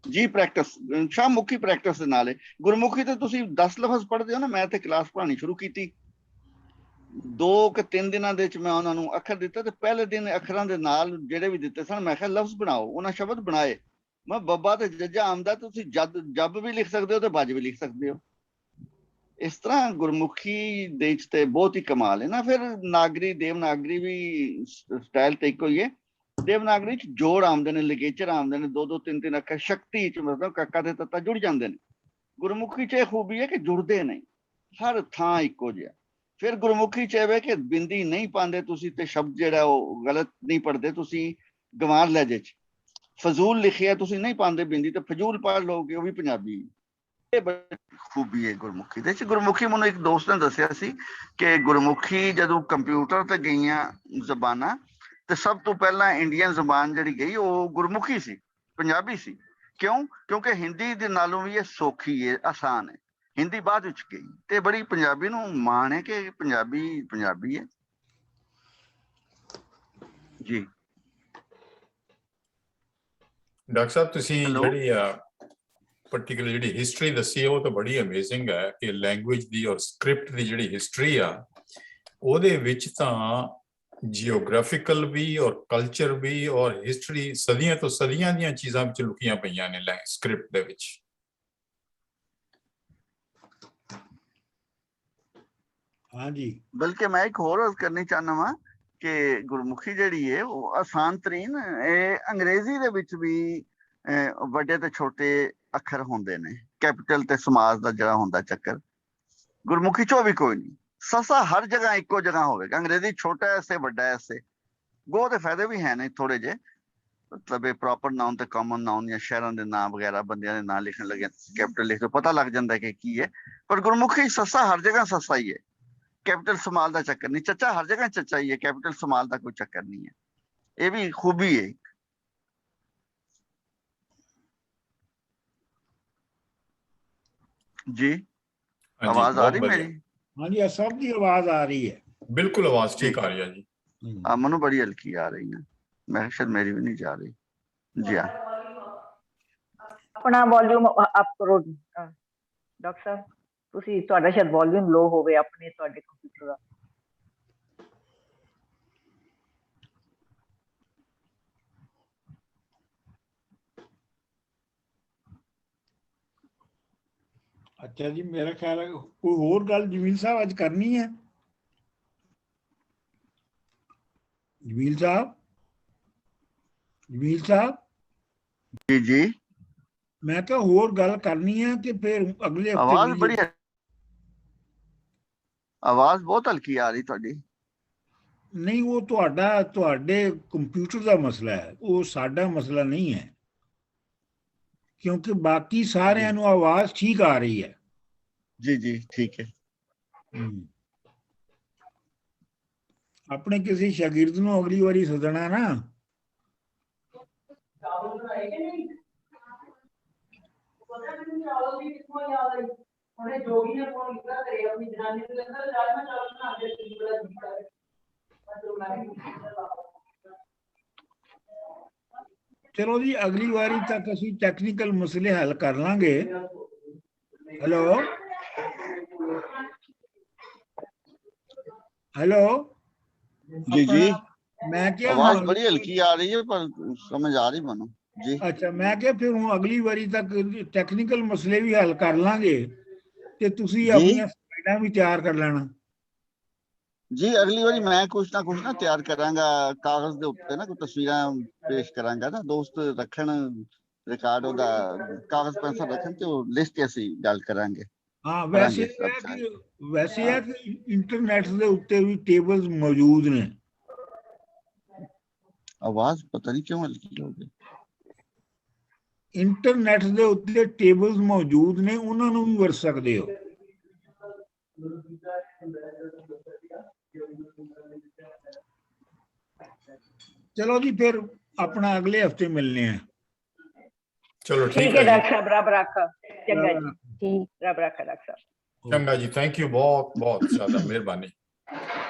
ਜੀ। ਪ੍ਰੈਕਟਿਸ ਸ਼ਾਹਮੁਖੀ ਪ੍ਰੈਕਟਿਸ ਦੇ ਨਾਲ ਹੈ। ਗੁਰਮੁਖੀ ਤੇ ਤੁਸੀਂ 10 ਲਫ਼ਜ਼ ਪੜ੍ਹਦੇ ਹੋ ਨਾ। ਮੈਂ ਤੇ ਕਲਾਸ ਪੜ੍ਹਾਉਣੀ ਸ਼ੁਰੂ ਕੀਤੀ, 2 ਕਿ 3 ਦਿਨਾਂ ਦੇ ਵਿੱਚ ਮੈਂ ਉਹਨਾਂ ਨੂੰ ਅੱਖਰ ਦਿੱਤਾ, ਤੇ ਪਹਿਲੇ ਦਿਨ ਅੱਖਰਾਂ ਦੇ ਨਾਲ ਜਿਹੜੇ ਵੀ ਦਿੱਤੇ ਸਨ ਮੈਂ ਕਿਹਾ ਲਫ਼ਜ਼ ਬਣਾਓ। ਉਹਨਾਂ ਸ਼ਬਦ ਬਣਾਏ। ਮੈਂ ਬੱਬਾ ਤੇ ਜੱਜਾ ਆਮਦਾ, ਤੁਸੀਂ ਜੱਬ ਵੀ ਲਿਖ ਸਕਦੇ ਹੋ ਤੇ ਬੱਜ ਵੀ ਲਿਖ ਸਕਦੇ ਹੋ। ਇਸ ਤਰ੍ਹਾਂ ਗੁਰਮੁਖੀ ਦੇ ਵਿੱਚ ਤੇ ਬਹੁਤ ਹੀ ਕਮਾਲ ਹੈ ਨਾ। ਫਿਰ ਨਾਗਰੀ ਦੇਵਨਾਗਰੀ ਵੀ ਸਟਾਈਲ ਤੇ ਇੱਕੋ ਹੀ ਹੈ। ਦੇਵਨਾਗਰੀ ਚ ਜੋੜ ਆਉਂਦੇ ਨੇ, ਲਿਗੇਚਰ ਆਉਂਦੇ ਨੇ, 2-2 3-3 ਅੱਖਰ, ਸ਼ਕਤੀ ਚ ਮਤਲਬ ਕਾਕਾ ਤੇ ਤੱਤਾ ਜੁੜ ਜਾਂਦੇ ਨੇ। ਗੁਰਮੁਖੀ ਚ ਇਹ ਖੂਬੀ ਹੈ ਕਿ ਜੁੜਦੇ ਨਹੀਂ, ਹਰ ਥਾਂ ਇੱਕੋ ਜਿਹਾ। ਫਿਰ ਗੁਰਮੁਖੀ ਚ ਇਹ ਕਿ ਬਿੰਦੀ ਨਹੀਂ ਪਾਉਂਦੇ ਤੁਸੀਂ ਤੇ ਸ਼ਬਦ ਜਿਹੜਾ ਉਹ ਗਲਤ ਨਹੀਂ ਪੜ੍ਹਦੇ ਤੁਸੀਂ। ਗਵਾਰ ਲਹਿਜੇ ਚ ਫਜ਼ੂਲ ਲਿਖਿਆ ਤੁਸੀਂ ਨਹੀਂ ਪਾਉਂਦੇ ਬਿੰਦੀ, ਤੇ ਫਜ਼ੂਲ ਪੜ੍ਹ ਲਓਗੇ, ਉਹ ਵੀ ਪੰਜਾਬੀ। ਇਹ ਬੜੀ ਖੂਬੀ ਹੈ ਗੁਰਮੁਖੀ ਦੇ ਚ। ਗੁਰਮੁਖੀ ਮੈਨੂੰ ਇੱਕ ਦੋਸਤ ਨੇ ਦੱਸਿਆ ਸੀ ਕਿ ਗੁਰਮੁਖੀ ਜਦੋਂ ਕੰਪਿਊਟਰ ਤੇ ਗਈਆਂ ਜ਼ਬਾਨਾਂ, ਤੇ ਸਭ ਤੋਂ ਪਹਿਲਾਂ ਇੰਡੀਅਨ ਜ਼ਬਾਨ ਜਿਹੜੀ ਗਈ ਉਹ ਗੁਰਮੁਖੀ ਸੀ, ਪੰਜਾਬੀ ਸੀ। ਕਿਉਂ? ਕਿਉਂਕਿ ਹਿੰਦੀ ਦੇ ਨਾਲੋਂ ਵੀ ਇਹ ਸੌਖੀ ਹੈ, ਆਸਾਨ ਹੈ। ਹਿੰਦੀ ਬਾਅਦ ਵਿੱਚ ਗਈ ਤੇ ਬੜੀ ਪੰਜਾਬੀ ਨੂੰ ਮਾਣ ਹੈ ਕਿ ਪੰਜਾਬੀ ਪੰਜਾਬੀ ਹੈ ਜੀ। ਡਾਕਟਰ ਸਾਹਿਬ ਤੁਸੀਂ Hello? ਜਿਹੜੀ ਪਰਟੀਕੁਲਰ ਜਿਹੜੀ ਹਿਸਟਰੀ ਦੱਸੀ ਹੈ ਉਹ ਤਾਂ ਬੜੀ ਅਮੇਜ਼ਿੰਗ ਹੈ ਕਿ ਲੈਂਗੁਏਜ ਦੀ ਔਰ ਸਕ੍ਰਿਪਟ ਦੀ ਜਿਹੜੀ ਹਿਸਟਰੀ ਆ ਉਹਦੇ ਵਿੱਚ ਤਾਂ ਜੀਓਗ੍ਰਾਫਿਕਲ ਵੀ ਔਰ ਕਲਚਰ ਵੀ ਔਰ ਹਿਸਟਰੀ ਸਦੀਆਂ ਤੋਂ ਸਦੀਆਂ ਦੀਆਂ ਚੀਜ਼ਾਂ ਵਿੱਚ ਲੁਕੀਆਂ ਪਈਆਂ ਨੇ ਸਕ੍ਰਿਪਟ ਦੇ ਵਿੱਚ। ਹਾਂਜੀ, ਬਲਕਿ ਮੈਂ ਇੱਕ ਹੋਰ ਕਰਨੀ ਚਾਹੁੰਦਾ ਵਾਂ ਕਿ ਗੁਰਮੁਖੀ ਜਿਹੜੀ ਹੈ ਉਹ ਆਸਾਨ ਤਰੀਨ, ਇਹ ਅੰਗਰੇਜ਼ੀ ਦੇ ਵਿੱਚ ਵੀ ਵੱਡੇ ਤੇ ਛੋਟੇ ਅੱਖਰ ਹੁੰਦੇ ਨੇ, ਕੈਪੀਟਲ ਤੇ ਸਮਾਸ ਦਾ ਜਿਹੜਾ ਹੁੰਦਾ ਚੱਕਰ, ਗੁਰਮੁਖੀ ਚੋਂ ਵੀ ਕੋਈ ਨਹੀਂ। ਸਸਾ ਹਰ ਜਗ੍ਹਾ ਇੱਕੋ ਜਗ੍ਹਾ ਹੋਵੇਗਾ। ਅੰਗਰੇਜ਼ੀ ਛੋਟਾ ਐਸੇ ਵੱਡਾ ਐਸੇ, ਗੋ ਦੇ ਫਾਇਦੇ ਵੀ ਹੈ ਨੇ ਥੋੜੇ ਜਿਹੇ, ਮਤਲਬ ਇਹ ਪ੍ਰੋਪਰ ਨਾਉਨ ਤੇ ਕਾਮਨ ਨਾਉਨ ਜਾਂ ਸ਼ਹਿਰਾਂ ਦੇ ਨਾਂ ਵਗੈਰਾ ਬੰਦਿਆਂ ਦੇ ਨਾਂ ਲਿਖਣ ਲੱਗੇ ਕੈਪੀਟਲ ਲਿਖ ਕੇ ਪਤਾ ਲੱਗ ਜਾਂਦਾ ਕਿ ਕੀ ਹੈ। ਪਰ ਗੁਰਮੁਖੀ ਸਸਾ ਹਰ ਜਗ੍ਹਾ ਸਸਾ ਹੀ ਹੈ, ਕੈਪੀਟਲ ਸਮਾਲ ਦਾ ਚੱਕਰ ਨਹੀਂ। ਚੱਚਾ ਹਰ ਜਗ੍ਹਾ ਚੱਚਾ ਹੀ ਹੈ, ਕੈਪੀਟਲ ਸਮਾਲ ਦਾ ਕੋਈ ਚੱਕਰ ਨਹੀਂ ਹੈ। ਇਹ ਵੀ ਖੂਬੀ ਹੈ ਜੀ। ਆਵਾਜ਼ ਆ ਰਹੀ ਮੇਰੀ? ਹਾਂਜੀ, ਇਹ ਸਭ ਦੀ ਆਵਾਜ਼ ਆ ਰਹੀ ਹੈ। ਬਿਲਕੁਲ ਆਵਾਜ਼ ਠੀਕ ਆ ਰਹੀ ਹੈ ਜੀ। ਮੈਨੂੰ ਬੜੀ ਹਲਕੀ ਆ ਰਹੀ ਹੈ, ਮੈਂ ਸ਼ਾਇਦ ਮੇਰੀ ਵੀ ਨਹੀਂ ਜਾ ਰਹੀ ਜੀ। ਹਾਂ, ਆਪਣਾ ਵੋਲਿਊਮ ਅਪ ਕਰੋ ਡਾਕਟਰ ਸਾਹਿਬ, ਤੁਸੀਂ ਤੁਹਾਡਾ ਸ਼ਾਇਦ ਵੋਲਿਊਮ ਲੋ ਹੋਵੇ ਆਪਣੇ ਤੁਹਾਡੇ ਕੰਪਿਊਟਰ ਦਾ। ਅੱਛਾ ਜੀ, ਮੇਰਾ ਖਿਆਲ ਹੈ ਕੋਈ ਹੋਰ ਗੱਲ ਜਮੀਲ ਸਾਹਿਬ ਅੱਜ ਕਰਨੀ ਹੈ? ਜਮੀਲ ਸਾਹਿਬ, ਜਮੀਲ ਸਾਹਿਬ ਜੀ ਜੀ, ਮੈਂ ਕਿਹਾ ਹੋਰ ਗੱਲ ਕਰਨੀ ਹੈ ਕਿ ਫਿਰ ਅਗਲੇ ਹਫਤੇ? ਆਵਾਜ਼ ਬੜੀ, ਆਵਾਜ਼ ਬਹੁਤ ਹਲਕੀ ਆ ਰਹੀ ਤੁਹਾਡੀ। ਨਹੀਂ, ਉਹ ਤੁਹਾਡੇ ਕੰਪਿਊਟਰ ਦਾ ਮਸਲਾ ਹੈ, ਉਹ ਸਾਡਾ ਮਸਲਾ ਨਹੀਂ ਹੈ, ਕਿਉਂਕਿ ਬਾਕੀ ਸਾਰਿਆਂ ਨੂੰ ਆਵਾਜ਼ ਠੀਕ ਆ ਰਹੀ ਹੈ। ਜੀ ਜੀ, ਠੀਕ ਹੈ। ਆਪਣੇ ਕਿਸੇ ਸ਼ਾਗਿਰਦ ਨੂੰ ਅਗਲੀ ਵਾਰੀ ਸੱਦਣਾ ਨਾ। ਚਲੋ ਜੀ, ਅਗਲੀ ਵਾਰੀ ਤੱਕ ਅਸੀਂ ਟੈਕਨੀਕਲ ਮਸਲੇ ਹੱਲ ਕਰ ਲਾਂਗੇ। ਹੈਲੋ ਹੈਲੋ, ਜੀ ਜੀ, ਮੈਂ ਕਿਹਾ ਆਵਾਜ਼ ਬੜੀ ਹਲਕੀ ਆ ਰਹੀ ਹੈ ਪਰ ਸਮਝ ਆ ਰਹੀ ਮੈਨੂੰ ਜੀ। ਅੱਛਾ, ਮੈਂ ਕਿਹਾ ਫਿਰ ਹੁਣ ਅਗਲੀ ਵਾਰੀ ਤੱਕ ਟੈਕਨੀਕਲ ਮਸਲੇ ਵੀ ਹੱਲ ਕਰ ਲਾਂਗੇ ਤੇ ਤੁਸੀਂ ਆਪਣੀਆਂ ਸਲਾਈਡਾਂ ਵੀ ਤਿਆਰ ਕਰ ਲੈਣਾ ਜੀ। ਅਗਲੀ ਵਾਰੀ ਮੈਂ ਕੁਛ ਨਾ ਤਿਆਰ ਕਰਾਂਗਾ ਕਾਗਜ਼ ਦੇ ਉੱਤੇ ਨਾ, ਕੋਈ ਤਸਵੀਰਾਂ ਪੇਸ਼ ਕਰਾਂਗਾ ਨਾ, ਦੋਸਤ ਰੱਖਣ ਰਿਕਾਰਡ ਉਹਦਾ, ਕਾਗਜ਼ ਪੈਨਸਲ ਰੱਖਣ ਤੇ ਉਹ ਲਿਖ ਕੇ ਅਸੀਂ ਗੱਲ ਕਰਾਂਗੇ। ਹਾਂ, ਵੈਸੇ ਹੈ ਕਿ ਇੰਟਰਨੈਟ ਦੇ ਉੱਤੇ ਵੀ ਟੇਬਲਸ ਮੌਜੂਦ ਨੇ। ਆਵਾਜ਼ ਪਤਾ ਨਹੀਂ ਕਿਉਂ ਹਲਕੀ ਹੋ ਗਈ। ਇੰਟਰਨੈਟ ਦੇ ਉੱਤੇ ਟੇਬਲਸ ਮੌਜੂਦ ਨੇ, ਉਹਨਾਂ ਨੂੰ ਵੀ ਵਰਤ ਸਕਦੇ ਹੋ। ਚਲੋ ਜੀ, ਫਿਰ ਆਪਣਾ ਅਗਲੇ ਹਫਤੇ ਮਿਲਨੇ ਆ। ਚਲੋ ਠੀਕ ਹੈ ਡਾਕਟਰ ਸਾਹਿਬ, ਰੱਬ ਰਾਖਾ। ਚੰਗਾ ਜੀ, ਠੀਕ, ਰੱਬ ਰਾਖਾ ਡਾਕਟਰ ਸਾਹਿਬ। ਚੰਗਾ ਜੀ, ਥੈਂਕ ਯੂ, ਬਹੁਤ ਬਹੁਤ ਜ਼ਿਆਦਾ ਮਿਹਰਬਾਨੀ।